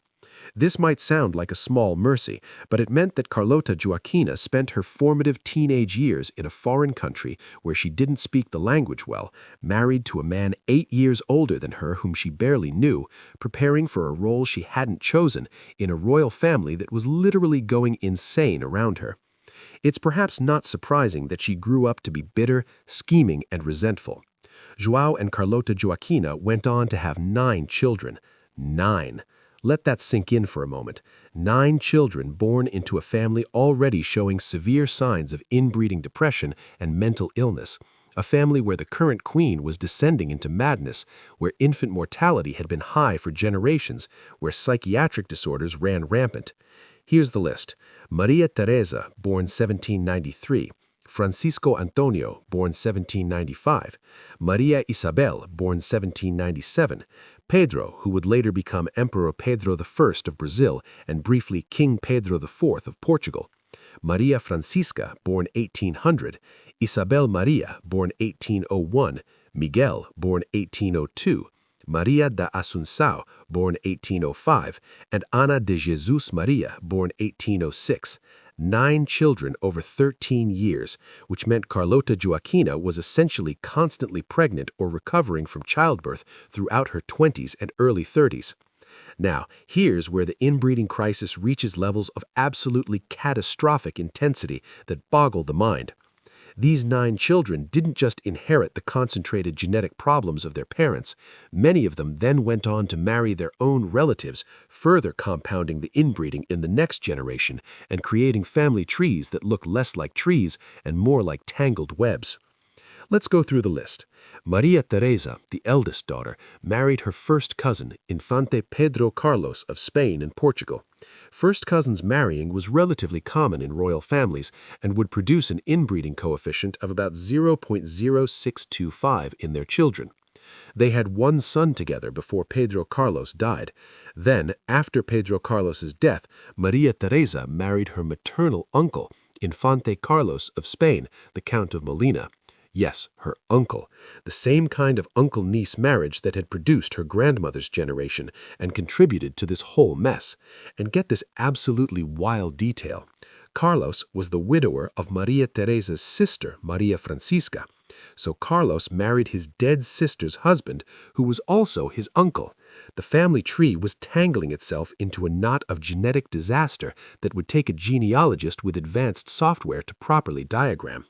This might sound like a small mercy, but it meant that Carlota Joaquina spent her formative teenage years in a foreign country where she didn't speak the language well, married to a man 8 years older than her whom she barely knew, preparing for a role she hadn't chosen in a royal family that was literally going insane around her. It's perhaps not surprising that she grew up to be bitter, scheming, and resentful. João and Carlota Joaquina went on to have 9 children. 9. Let that sink in for a moment. 9 children born into a family already showing severe signs of inbreeding depression and mental illness. A family where the current queen was descending into madness, where infant mortality had been high for generations, where psychiatric disorders ran rampant. Here's the list. Maria Teresa, born 1793. Francisco Antonio, born 1795. Maria Isabel, born 1797. Pedro, who would later become Emperor Pedro I of Brazil and briefly King Pedro IV of Portugal. Maria Francisca, born 1800. Isabel Maria, born 1801. Miguel, born 1802. Maria da Assunção, born 1805, and Ana de Jesus Maria, born 1806. 9 children over 13 years, which meant Carlota Joaquina was essentially constantly pregnant or recovering from childbirth throughout her 20s and early 30s. Now, here's where the inbreeding crisis reaches levels of absolutely catastrophic intensity that boggle the mind. These 9 children didn't just inherit the concentrated genetic problems of their parents. Many of them then went on to marry their own relatives, further compounding the inbreeding in the next generation and creating family trees that look less like trees and more like tangled webs. Let's go through the list. Maria Teresa, the eldest daughter, married her first cousin, Infante Pedro Carlos of Spain and Portugal. First cousins marrying was relatively common in royal families and would produce an inbreeding coefficient of about 0.0625 in their children. They had 1 son together before Pedro Carlos died. Then, after Pedro Carlos's death, Maria Teresa married her maternal uncle, Infante Carlos of Spain, the Count of Molina. Yes, her uncle, the same kind of uncle-niece marriage that had produced her grandmother's generation and contributed to this whole mess. And get this absolutely wild detail. Carlos was the widower of Maria Teresa's sister, Maria Francisca. So Carlos married his dead sister's husband, who was also his uncle. The family tree was tangling itself into a knot of genetic disaster that would take a genealogist with advanced software to properly diagram.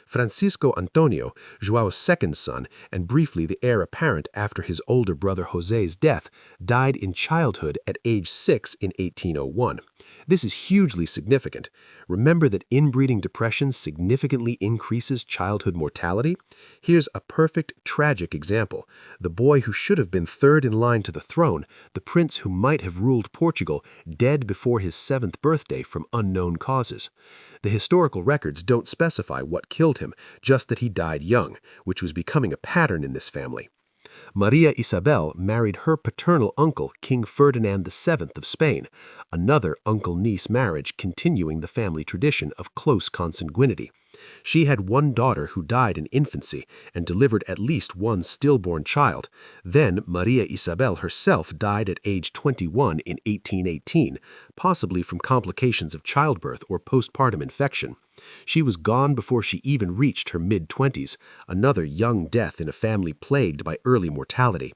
Francisco Antonio, João's second son and briefly the heir apparent after his older brother José's death, died in childhood at age 6 in 1801. This is hugely significant. Remember that inbreeding depression significantly increases childhood mortality? Here's a perfect, tragic example. The boy who should have been third in line to the throne, the prince who might have ruled Portugal, dead before his 7th birthday from unknown causes. The historical records don't specify what killed him, just that he died young, which was becoming a pattern in this family. Maria Isabel married her paternal uncle, King Ferdinand VII of Spain, another uncle-niece marriage continuing the family tradition of close consanguinity. She had 1 daughter who died in infancy and delivered at least 1 stillborn child. Then Maria Isabel herself died at age 21 in 1818, possibly from complications of childbirth or postpartum infection. She was gone before she even reached her mid-20s, another young death in a family plagued by early mortality.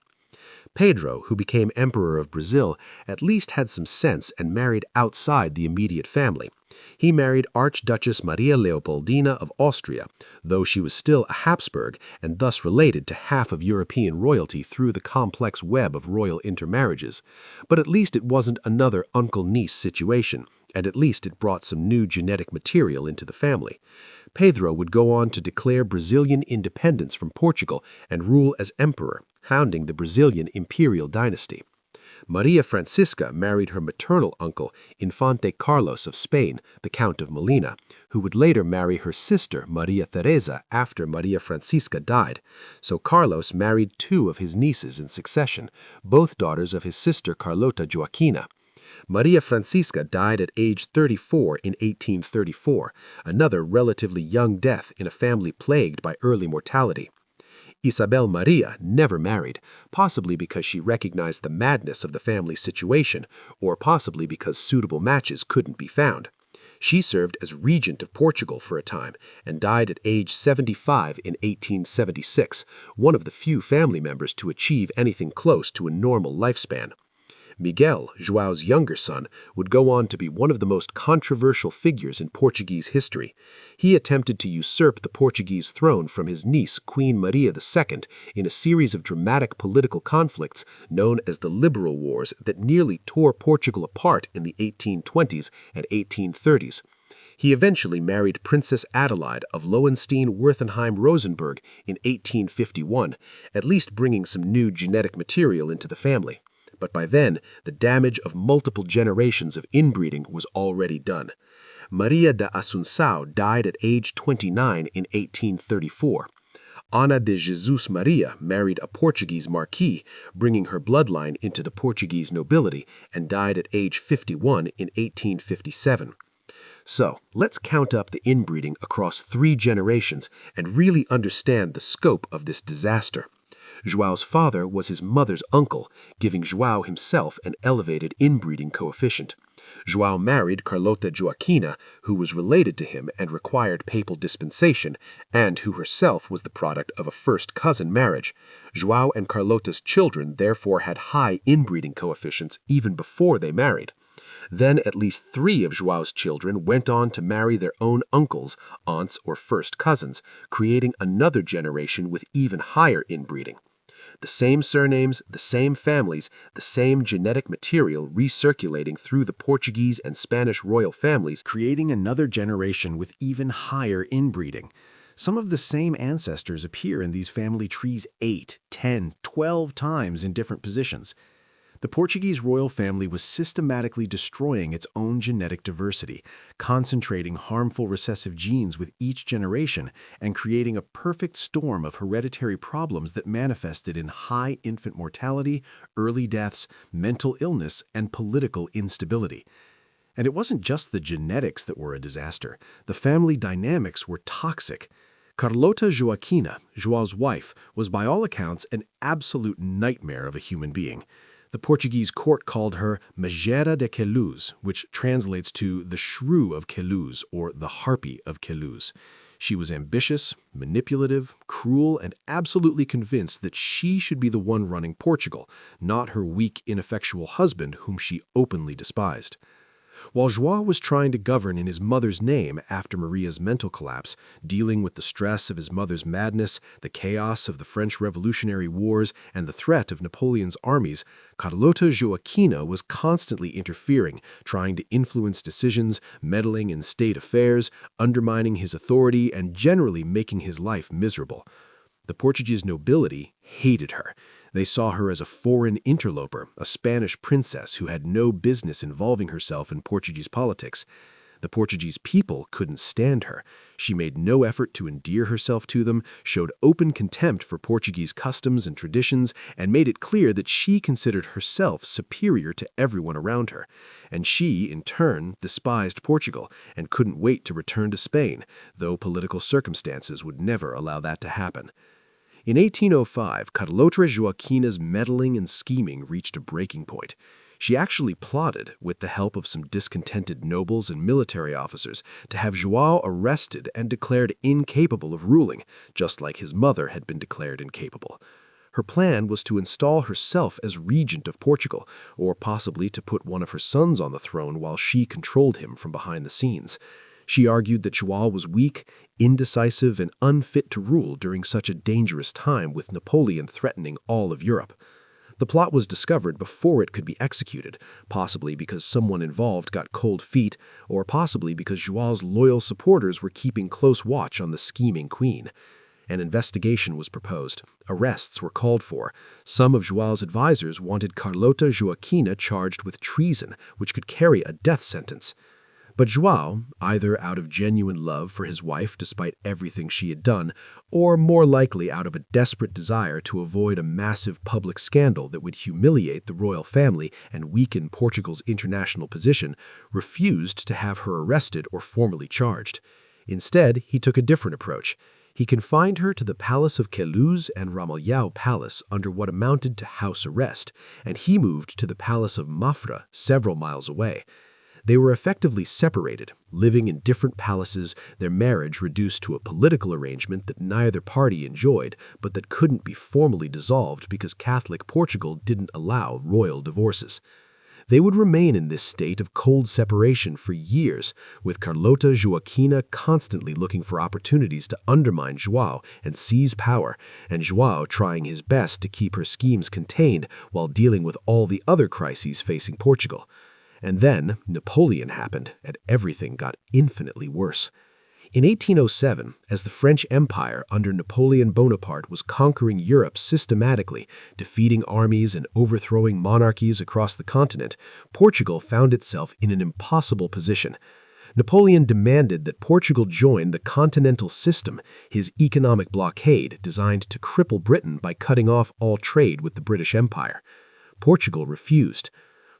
Pedro, who became Emperor of Brazil, at least had some sense and married outside the immediate family. He married Archduchess Maria Leopoldina of Austria, though she was still a Habsburg and thus related to half of European royalty through the complex web of royal intermarriages. But at least it wasn't another uncle-niece situation, and at least it brought some new genetic material into the family. Pedro would go on to declare Brazilian independence from Portugal and rule as emperor, founding the Brazilian imperial dynasty. Maria Francisca married her maternal uncle, Infante Carlos of Spain, the Count of Molina, who would later marry her sister, Maria Teresa, after Maria Francisca died. So Carlos married two of his nieces in succession, both daughters of his sister Carlota Joaquina. Maria Francisca died at age 34 in 1834, another relatively young death in a family plagued by early mortality. Isabel Maria never married, possibly because she recognized the madness of the family situation, or possibly because suitable matches couldn't be found. She served as regent of Portugal for a time and died at age 75 in 1876, one of the few family members to achieve anything close to a normal lifespan. Miguel, João's younger son, would go on to be one of the most controversial figures in Portuguese history. He attempted to usurp the Portuguese throne from his niece, Queen Maria II, in a series of dramatic political conflicts known as the Liberal Wars that nearly tore Portugal apart in the 1820s and 1830s. He eventually married Princess Adelaide of Lowenstein-Werthenheim-Rosenberg in 1851, at least bringing some new genetic material into the family. But by then, the damage of multiple generations of inbreeding was already done. Maria de Assunção died at age 29 in 1834. Ana de Jesus Maria married a Portuguese marquis, bringing her bloodline into the Portuguese nobility, and died at age 51 in 1857. So, let's count up the inbreeding across 3 generations and really understand the scope of this disaster. João's father was his mother's uncle, giving João himself an elevated inbreeding coefficient. João married Carlota Joaquina, who was related to him and required papal dispensation, and who herself was the product of a first cousin marriage. João and Carlota's children therefore had high inbreeding coefficients even before they married. Then at least 3 of João's children went on to marry their own uncles, aunts, or first cousins, creating another generation with even higher inbreeding. The same surnames, the same families, the same genetic material recirculating through the Portuguese and Spanish royal families, creating another generation with even higher inbreeding. Some of the same ancestors appear in these family trees 8, 10, 12 times in different positions. The Portuguese royal family was systematically destroying its own genetic diversity, concentrating harmful recessive genes with each generation and creating a perfect storm of hereditary problems that manifested in high infant mortality, early deaths, mental illness, and political instability. And it wasn't just the genetics that were a disaster. The family dynamics were toxic. Carlota Joaquina, João's wife, was by all accounts an absolute nightmare of a human being. The Portuguese court called her Megera de Queluz, which translates to the shrew of Queluz or the harpy of Queluz. She was ambitious, manipulative, cruel, and absolutely convinced that she should be the one running Portugal, not her weak, ineffectual husband whom she openly despised. While João was trying to govern in his mother's name after Maria's mental collapse, dealing with the stress of his mother's madness, the chaos of the French Revolutionary Wars, and the threat of Napoleon's armies, Carlota Joaquina was constantly interfering, trying to influence decisions, meddling in state affairs, undermining his authority, and generally making his life miserable. The Portuguese nobility hated her. They saw her as a foreign interloper, a Spanish princess who had no business involving herself in Portuguese politics. The Portuguese people couldn't stand her. She made no effort to endear herself to them, showed open contempt for Portuguese customs and traditions, and made it clear that she considered herself superior to everyone around her. And she, in turn, despised Portugal and couldn't wait to return to Spain, though political circumstances would never allow that to happen. In 1805, Carlota Joaquina's meddling and scheming reached a breaking point. She actually plotted, with the help of some discontented nobles and military officers, to have João arrested and declared incapable of ruling, just like his mother had been declared incapable. Her plan was to install herself as regent of Portugal, or possibly to put one of her sons on the throne while she controlled him from behind the scenes. She argued that Joao was weak, indecisive, and unfit to rule during such a dangerous time with Napoleon threatening all of Europe. The plot was discovered before it could be executed, possibly because someone involved got cold feet, or possibly because Joao's loyal supporters were keeping close watch on the scheming queen. An investigation was proposed. Arrests were called for. Some of Joao's advisors wanted Carlota Joaquina charged with treason, which could carry a death sentence. But Joao, either out of genuine love for his wife despite everything she had done, or more likely out of a desperate desire to avoid a massive public scandal that would humiliate the royal family and weaken Portugal's international position, refused to have her arrested or formally charged. Instead, he took a different approach. He confined her to the Palace of Queluz and Ramalhão Palace under what amounted to house arrest, and he moved to the Palace of Mafra, several miles away. They were effectively separated, living in different palaces, their marriage reduced to a political arrangement that neither party enjoyed, but that couldn't be formally dissolved because Catholic Portugal didn't allow royal divorces. They would remain in this state of cold separation for years, with Carlota Joaquina constantly looking for opportunities to undermine Joao and seize power, and Joao trying his best to keep her schemes contained while dealing with all the other crises facing Portugal. And then Napoleon happened, and everything got infinitely worse. In 1807, as the French Empire under Napoleon Bonaparte was conquering Europe systematically, defeating armies and overthrowing monarchies across the continent, Portugal found itself in an impossible position. Napoleon demanded that Portugal join the continental system, his economic blockade designed to cripple Britain by cutting off all trade with the British Empire. Portugal refused.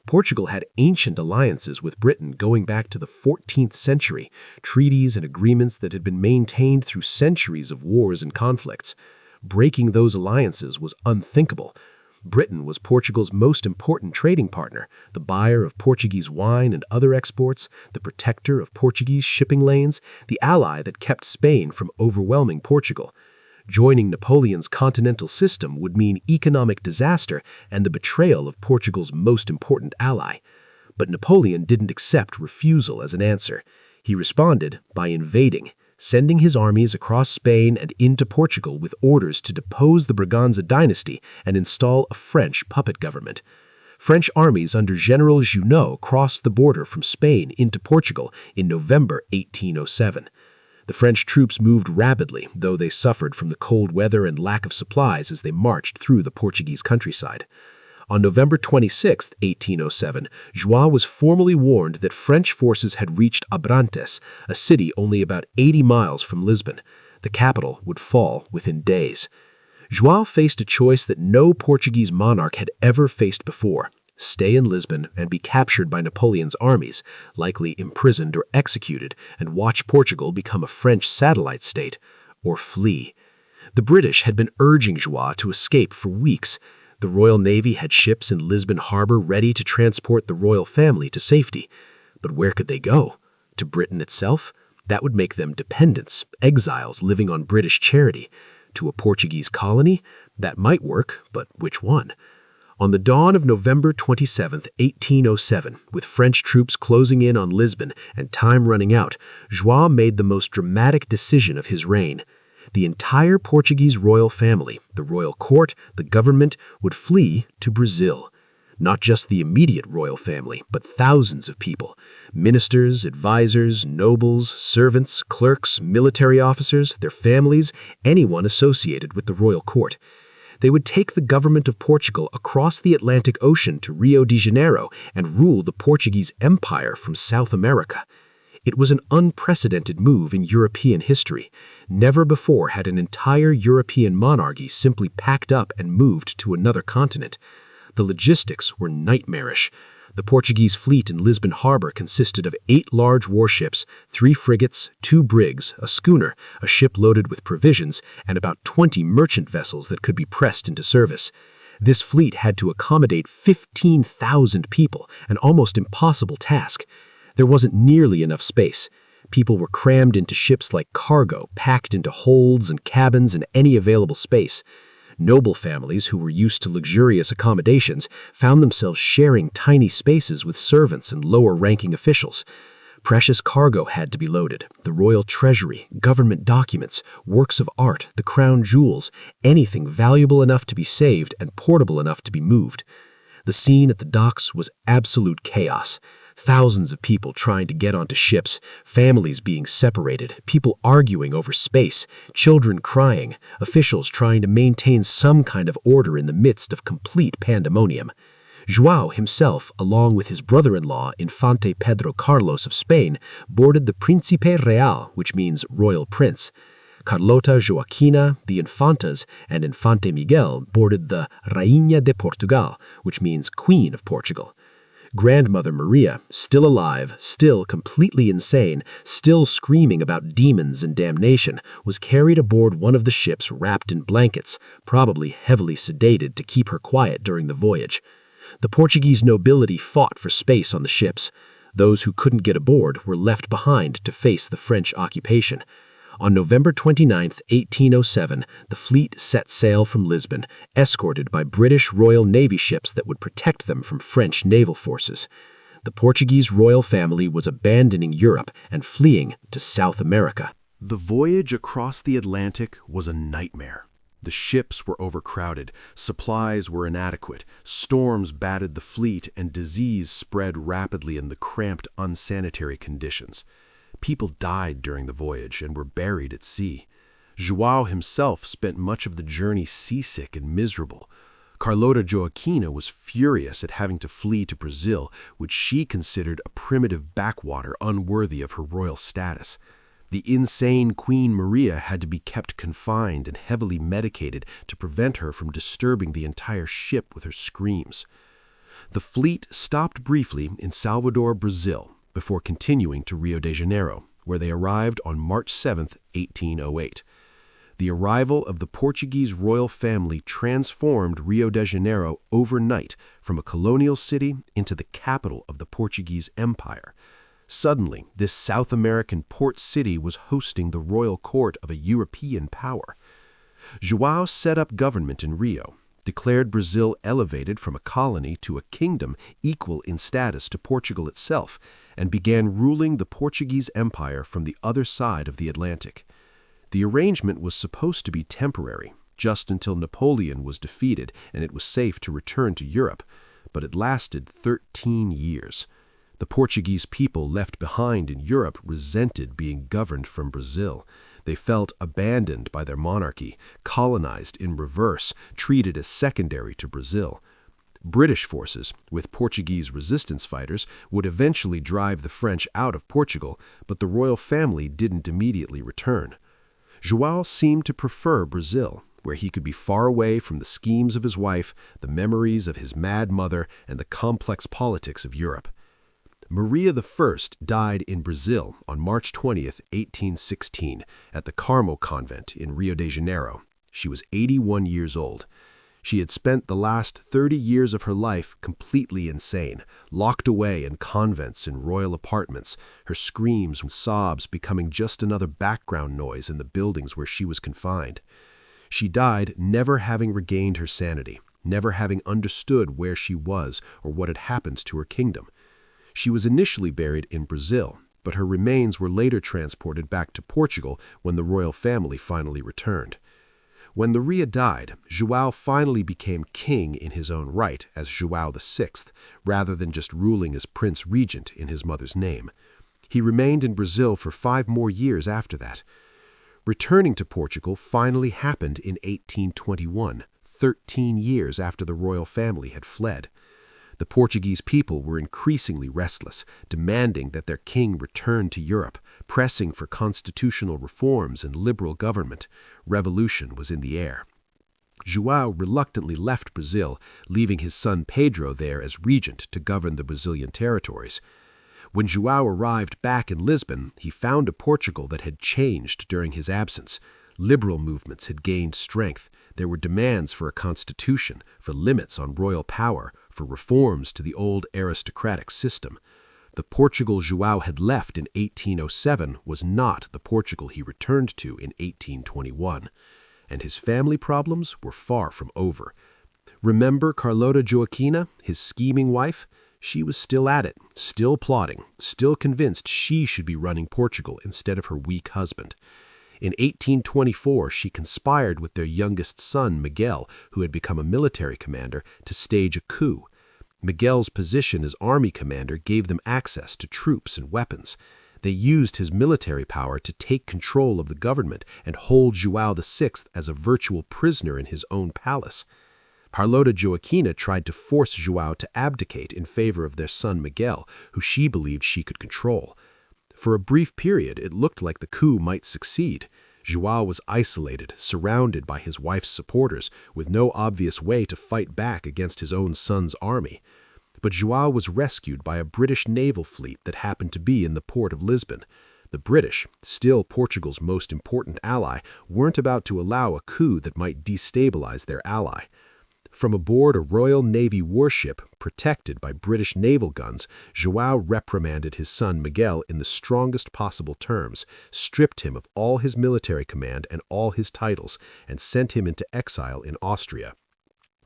Portugal had ancient alliances with Britain going back to the 14th century, treaties and agreements that had been maintained through centuries of wars and conflicts. Breaking those alliances was unthinkable. Britain was Portugal's most important trading partner, the buyer of Portuguese wine and other exports, the protector of Portuguese shipping lanes, the ally that kept Spain from overwhelming Portugal. Joining Napoleon's continental system would mean economic disaster and the betrayal of Portugal's most important ally. But Napoleon didn't accept refusal as an answer. He responded by invading, sending his armies across Spain and into Portugal with orders to depose the Braganza dynasty and install a French puppet government. French armies under General Junot crossed the border from Spain into Portugal in November 1807. The French troops moved rapidly, though they suffered from the cold weather and lack of supplies as they marched through the Portuguese countryside. On November 26, 1807, Joao was formally warned that French forces had reached Abrantes, a city only about 80 miles from Lisbon. The capital would fall within days. Joao faced a choice that no Portuguese monarch had ever faced before: stay in Lisbon and be captured by Napoleon's armies, likely imprisoned or executed, and watch Portugal become a French satellite state, or flee. The British had been urging Joao to escape for weeks. The Royal Navy had ships in Lisbon harbor ready to transport the royal family to safety. But where could they go? To Britain itself? That would make them dependents, exiles living on British charity. To a Portuguese colony? That might work, but which one? On the dawn of November 27, 1807, with French troops closing in on Lisbon and time running out, Joao made the most dramatic decision of his reign. The entire Portuguese royal family, the royal court, the government, would flee to Brazil. Not just the immediate royal family, but thousands of people: ministers, advisors, nobles, servants, clerks, military officers, their families, anyone associated with the royal court. They would take the government of Portugal across the Atlantic Ocean to Rio de Janeiro and rule the Portuguese Empire from South America. It was an unprecedented move in European history. Never before had an entire European monarchy simply packed up and moved to another continent. The logistics were nightmarish. The Portuguese fleet in Lisbon harbor consisted of 8 large warships, 3 frigates, 2 brigs, a schooner, a ship loaded with provisions, and about 20 merchant vessels that could be pressed into service. This fleet had to accommodate 15,000 people, an almost impossible task. There wasn't nearly enough space. People were crammed into ships like cargo, packed into holds and cabins and any available space. Noble families who were used to luxurious accommodations found themselves sharing tiny spaces with servants and lower-ranking officials. Precious cargo had to be loaded, the royal treasury, government documents, works of art, the crown jewels, anything valuable enough to be saved and portable enough to be moved. The scene at the docks was absolute chaos. Thousands of people trying to get onto ships, families being separated, people arguing over space, children crying, officials trying to maintain some kind of order in the midst of complete pandemonium. João himself, along with his brother-in-law, Infante Pedro Carlos of Spain, boarded the Príncipe Real, which means royal prince. Carlota Joaquina, the Infantas, and Infante Miguel boarded the Rainha de Portugal, which means Queen of Portugal. Grandmother Maria, still alive, still completely insane, still screaming about demons and damnation, was carried aboard one of the ships wrapped in blankets, probably heavily sedated to keep her quiet during the voyage. The Portuguese nobility fought for space on the ships. Those who couldn't get aboard were left behind to face the French occupation. On November 29, 1807, the fleet set sail from Lisbon, escorted by British Royal Navy ships that would protect them from French naval forces. The Portuguese royal family was abandoning Europe and fleeing to South America. The voyage across the Atlantic was a nightmare. The ships were overcrowded, supplies were inadequate, storms battered the fleet, and disease spread rapidly in the cramped, unsanitary conditions. People died during the voyage and were buried at sea. João himself spent much of the journey seasick and miserable. Carlota Joaquina was furious at having to flee to Brazil, which she considered a primitive backwater unworthy of her royal status. The insane Queen Maria had to be kept confined and heavily medicated to prevent her from disturbing the entire ship with her screams. The fleet stopped briefly in Salvador, Brazil, before continuing to Rio de Janeiro, where they arrived on March 7, 1808. The arrival of the Portuguese royal family transformed Rio de Janeiro overnight from a colonial city into the capital of the Portuguese Empire. Suddenly, this South American port city was hosting the royal court of a European power. João set up government in Rio, declared Brazil elevated from a colony to a kingdom equal in status to Portugal itself, and began ruling the Portuguese Empire from the other side of the Atlantic. The arrangement was supposed to be temporary, just until Napoleon was defeated and it was safe to return to Europe, but it lasted 13 years. The Portuguese people left behind in Europe resented being governed from Brazil. They felt abandoned by their monarchy, colonized in reverse, treated as secondary to Brazil. British forces, with Portuguese resistance fighters, would eventually drive the French out of Portugal, but the royal family didn't immediately return. João seemed to prefer Brazil, where he could be far away from the schemes of his wife, the memories of his mad mother, and the complex politics of Europe. Maria I died in Brazil on March 20, 1816, at the Carmel Convent in Rio de Janeiro. She was 81 years old. She had spent the last 30 years of her life completely insane, locked away in convents and royal apartments, her screams and sobs becoming just another background noise in the buildings where she was confined. She died never having regained her sanity, never having understood where she was or what had happened to her kingdom. She was initially buried in Brazil, but her remains were later transported back to Portugal when the royal family finally returned. When Maria died, João finally became king in his own right as João VI, rather than just ruling as Prince Regent in his mother's name. He remained in Brazil for 5 more years after that. Returning to Portugal finally happened in 1821, 13 years after the royal family had fled. The Portuguese people were increasingly restless, demanding that their king return to Europe, pressing for constitutional reforms and liberal government. Revolution was in the air. João reluctantly left Brazil, leaving his son Pedro there as regent to govern the Brazilian territories. When João arrived back in Lisbon, he found a Portugal that had changed during his absence. Liberal movements had gained strength. There were demands for a constitution, for limits on royal power, for reforms to the old aristocratic system. The Portugal João had left in 1807 was not the Portugal he returned to in 1821. and his family problems were far from over. Remember Carlota Joaquina, his scheming wife? She was still at it, still plotting, still convinced she should be running Portugal instead of her weak husband. In 1824, she conspired with their youngest son, Miguel, who had become a military commander, to stage a coup. Miguel's position as army commander gave them access to troops and weapons. They used his military power to take control of the government and hold João VI as a virtual prisoner in his own palace. Carlota Joaquina tried to force João to abdicate in favor of their son Miguel, who she believed she could control. For a brief period, it looked like the coup might succeed. João was isolated, surrounded by his wife's supporters, with no obvious way to fight back against his own son's army. But João was rescued by a British naval fleet that happened to be in the port of Lisbon. The British, still Portugal's most important ally, weren't about to allow a coup that might destabilize their ally. From aboard a Royal Navy warship protected by British naval guns, João reprimanded his son Miguel in the strongest possible terms, stripped him of all his military command and all his titles, and sent him into exile in Austria.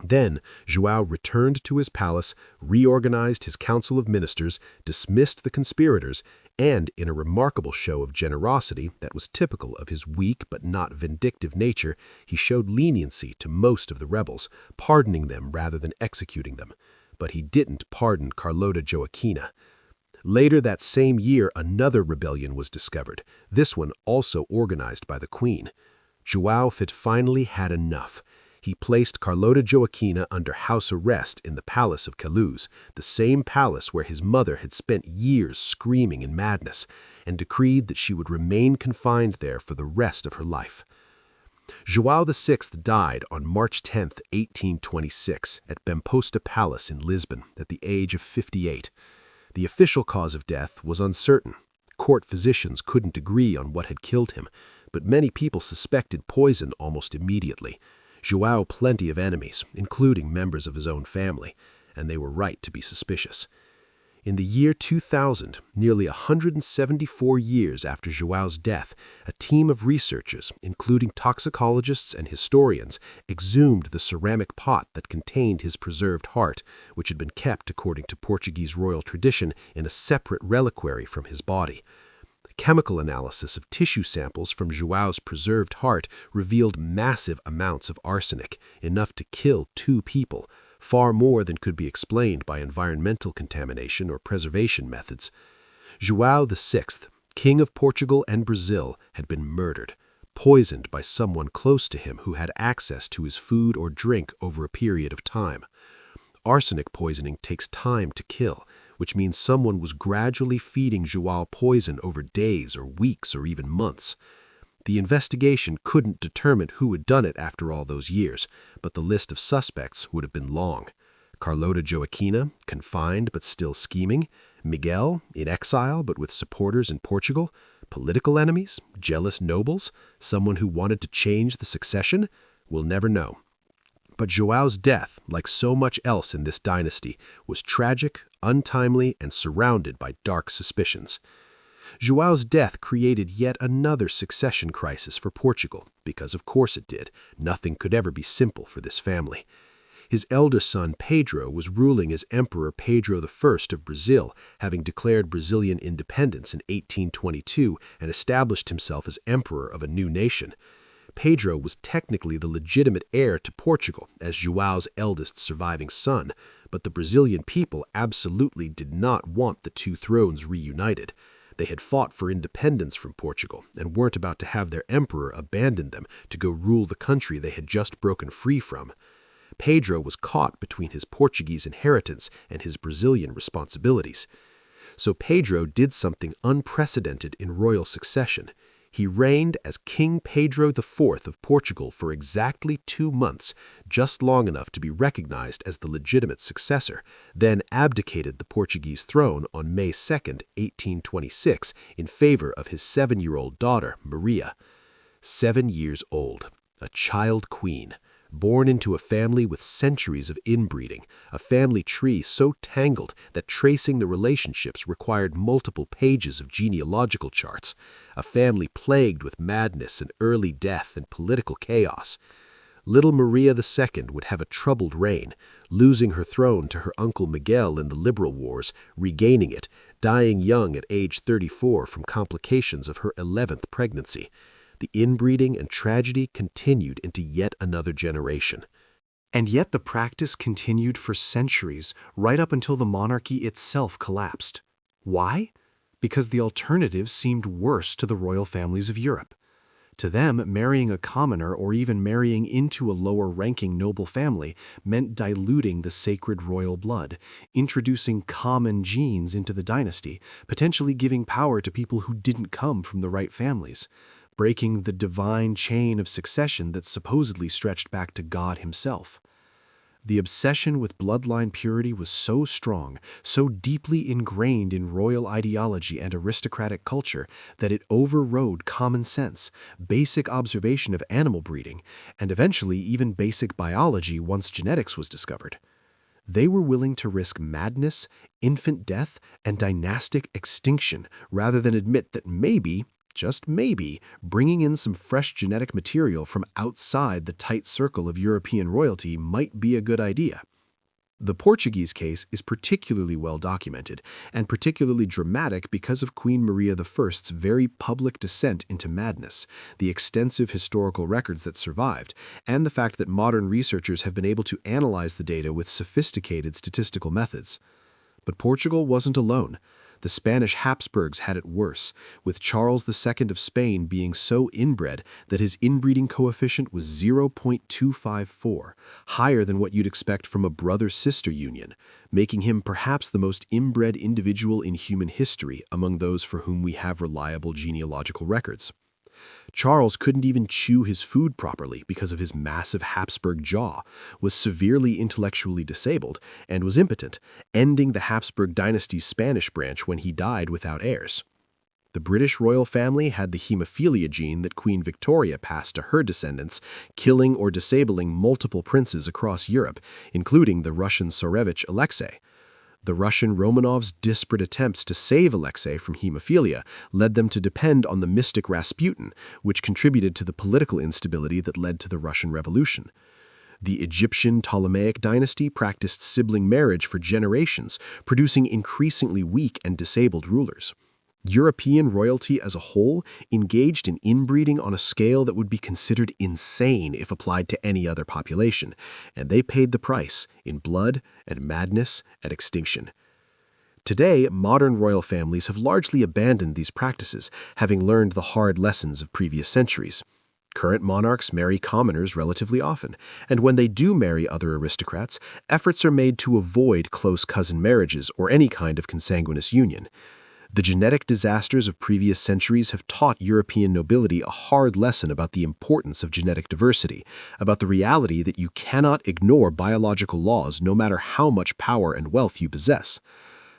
Then, João returned to his palace, reorganized his council of ministers, dismissed the conspirators, and, in a remarkable show of generosity that was typical of his weak but not vindictive nature, he showed leniency to most of the rebels, pardoning them rather than executing them. But he didn't pardon Carlota Joaquina. Later that same year, another rebellion was discovered, this one also organized by the Queen. João had finally had enough. He placed Carlota Joaquina under house arrest in the Palace of Queluz, the same palace where his mother had spent years screaming in madness, and decreed that she would remain confined there for the rest of her life. João VI died on March 10, 1826, at Bemposta Palace in Lisbon at the age of 58. The official cause of death was uncertain. Court physicians couldn't agree on what had killed him, but many people suspected poison almost immediately. João plenty of enemies, including members of his own family, and they were right to be suspicious. In the year 2000, nearly 174 years after João's death, a team of researchers, including toxicologists and historians, exhumed the ceramic pot that contained his preserved heart, which had been kept, according to Portuguese royal tradition, in a separate reliquary from his body. Chemical analysis of tissue samples from João's preserved heart revealed massive amounts of arsenic, enough to kill 2 people, far more than could be explained by environmental contamination or preservation methods. João VI, King of Portugal and Brazil, had been murdered, poisoned by someone close to him who had access to his food or drink over a period of time. Arsenic poisoning takes time to kill, which means someone was gradually feeding João poison over days or weeks or even months. The investigation couldn't determine who had done it after all those years, but the list of suspects would have been long. Carlota Joaquina, confined but still scheming; Miguel, in exile but with supporters in Portugal; political enemies, jealous nobles, someone who wanted to change the succession? We'll never know. But João's death, like so much else in this dynasty, was tragic, untimely, and surrounded by dark suspicions. João's death created yet another succession crisis for Portugal, because of course it did. Nothing could ever be simple for this family. His elder son, Pedro, was ruling as Emperor Pedro I of Brazil, having declared Brazilian independence in 1822 and established himself as emperor of a new nation. Pedro was technically the legitimate heir to Portugal as João's eldest surviving son, but the Brazilian people absolutely did not want the 2 thrones reunited. They had fought for independence from Portugal and weren't about to have their emperor abandon them to go rule the country they had just broken free from. Pedro was caught between his Portuguese inheritance and his Brazilian responsibilities. So Pedro did something unprecedented in royal succession. He reigned as King Pedro IV of Portugal for exactly 2 months, just long enough to be recognized as the legitimate successor, then abdicated the Portuguese throne on May 2, 1826, in favor of his 7-year-old daughter, Maria. 7 years old, a child queen, born into a family with centuries of inbreeding, a family tree so tangled that tracing the relationships required multiple pages of genealogical charts, a family plagued with madness and early death and political chaos. Little Maria II would have a troubled reign, losing her throne to her uncle Miguel in the liberal wars, regaining it, dying young at age 34 from complications of her 11th pregnancy. The inbreeding and tragedy continued into yet another generation. And yet the practice continued for centuries, right up until the monarchy itself collapsed. Why? Because the alternative seemed worse to the royal families of Europe. To them, marrying a commoner or even marrying into a lower-ranking noble family meant diluting the sacred royal blood, introducing common genes into the dynasty, potentially giving power to people who didn't come from the right families, breaking the divine chain of succession that supposedly stretched back to God himself. The obsession with bloodline purity was so strong, so deeply ingrained in royal ideology and aristocratic culture, that it overrode common sense, basic observation of animal breeding, and eventually even basic biology once genetics was discovered. They were willing to risk madness, infant death, and dynastic extinction rather than admit that maybe, just maybe, bringing in some fresh genetic material from outside the tight circle of European royalty might be a good idea. The Portuguese case is particularly well documented, and particularly dramatic because of Queen Maria I's very public descent into madness, the extensive historical records that survived, and the fact that modern researchers have been able to analyze the data with sophisticated statistical methods. But Portugal wasn't alone. The Spanish Habsburgs had it worse, with Charles II of Spain being so inbred that his inbreeding coefficient was 0.254, higher than what you'd expect from a brother-sister union, making him perhaps the most inbred individual in human history among those for whom we have reliable genealogical records. Charles couldn't even chew his food properly because of his massive Habsburg jaw, was severely intellectually disabled, and was impotent, ending the Habsburg dynasty's Spanish branch when he died without heirs. The British royal family had the hemophilia gene that Queen Victoria passed to her descendants, killing or disabling multiple princes across Europe, including the Russian Tsarevich Alexei. The Russian Romanovs' disparate attempts to save Alexei from hemophilia led them to depend on the mystic Rasputin, which contributed to the political instability that led to the Russian Revolution. The Egyptian Ptolemaic dynasty practiced sibling marriage for generations, producing increasingly weak and disabled rulers. European royalty as a whole engaged in inbreeding on a scale that would be considered insane if applied to any other population, and they paid the price in blood and madness and extinction. Today, modern royal families have largely abandoned these practices, having learned the hard lessons of previous centuries. Current monarchs marry commoners relatively often, and when they do marry other aristocrats, efforts are made to avoid close cousin marriages or any kind of consanguineous union. The genetic disasters of previous centuries have taught European nobility a hard lesson about the importance of genetic diversity, about the reality that you cannot ignore biological laws no matter how much power and wealth you possess.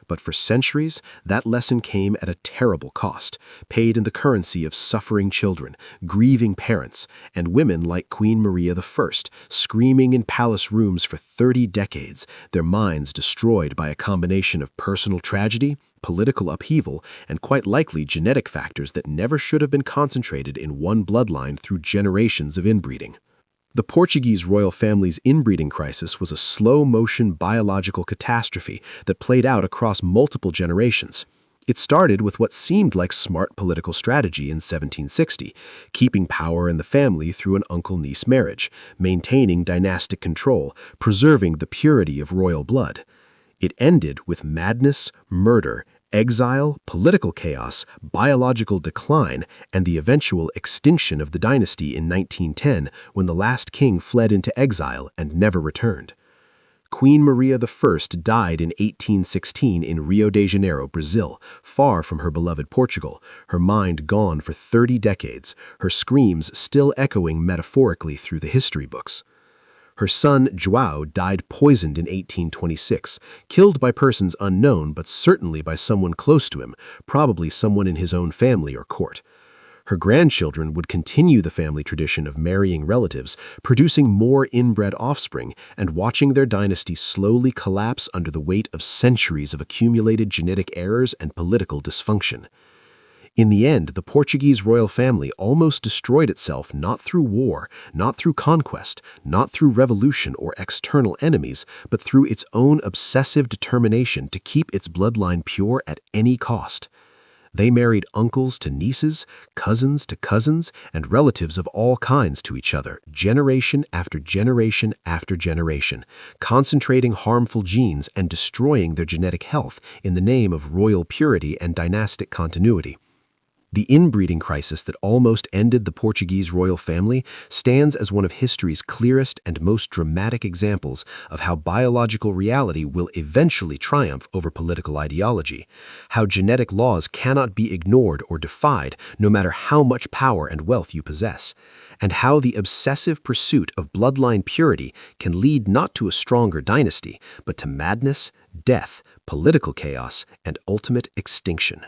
But for centuries, that lesson came at a terrible cost, paid in the currency of suffering children, grieving parents, and women like Queen Maria I, screaming in palace rooms for 30 decades, their minds destroyed by a combination of personal tragedy, political upheaval, and quite likely genetic factors that never should have been concentrated in one bloodline through generations of inbreeding. The Portuguese royal family's inbreeding crisis was a slow-motion biological catastrophe that played out across multiple generations. It started with what seemed like smart political strategy in 1760, keeping power in the family through an uncle-niece marriage, maintaining dynastic control, preserving the purity of royal blood. It ended with madness, murder, exile, political chaos, biological decline, and the eventual extinction of the dynasty in 1910 when the last king fled into exile and never returned. Queen Maria I died in 1816 in Rio de Janeiro, Brazil, far from her beloved Portugal, her mind gone for 30 decades, her screams still echoing metaphorically through the history books. Her son, João, died poisoned in 1826, killed by persons unknown but certainly by someone close to him, probably someone in his own family or court. Her grandchildren would continue the family tradition of marrying relatives, producing more inbred offspring, and watching their dynasty slowly collapse under the weight of centuries of accumulated genetic errors and political dysfunction. In the end, the Portuguese royal family almost destroyed itself not through war, not through conquest, not through revolution or external enemies, but through its own obsessive determination to keep its bloodline pure at any cost. They married uncles to nieces, cousins to cousins, and relatives of all kinds to each other, generation after generation after generation, concentrating harmful genes and destroying their genetic health in the name of royal purity and dynastic continuity. The inbreeding crisis that almost ended the Portuguese royal family stands as one of history's clearest and most dramatic examples of how biological reality will eventually triumph over political ideology, how genetic laws cannot be ignored or defied no matter how much power and wealth you possess, and how the obsessive pursuit of bloodline purity can lead not to a stronger dynasty, but to madness, death, political chaos, and ultimate extinction.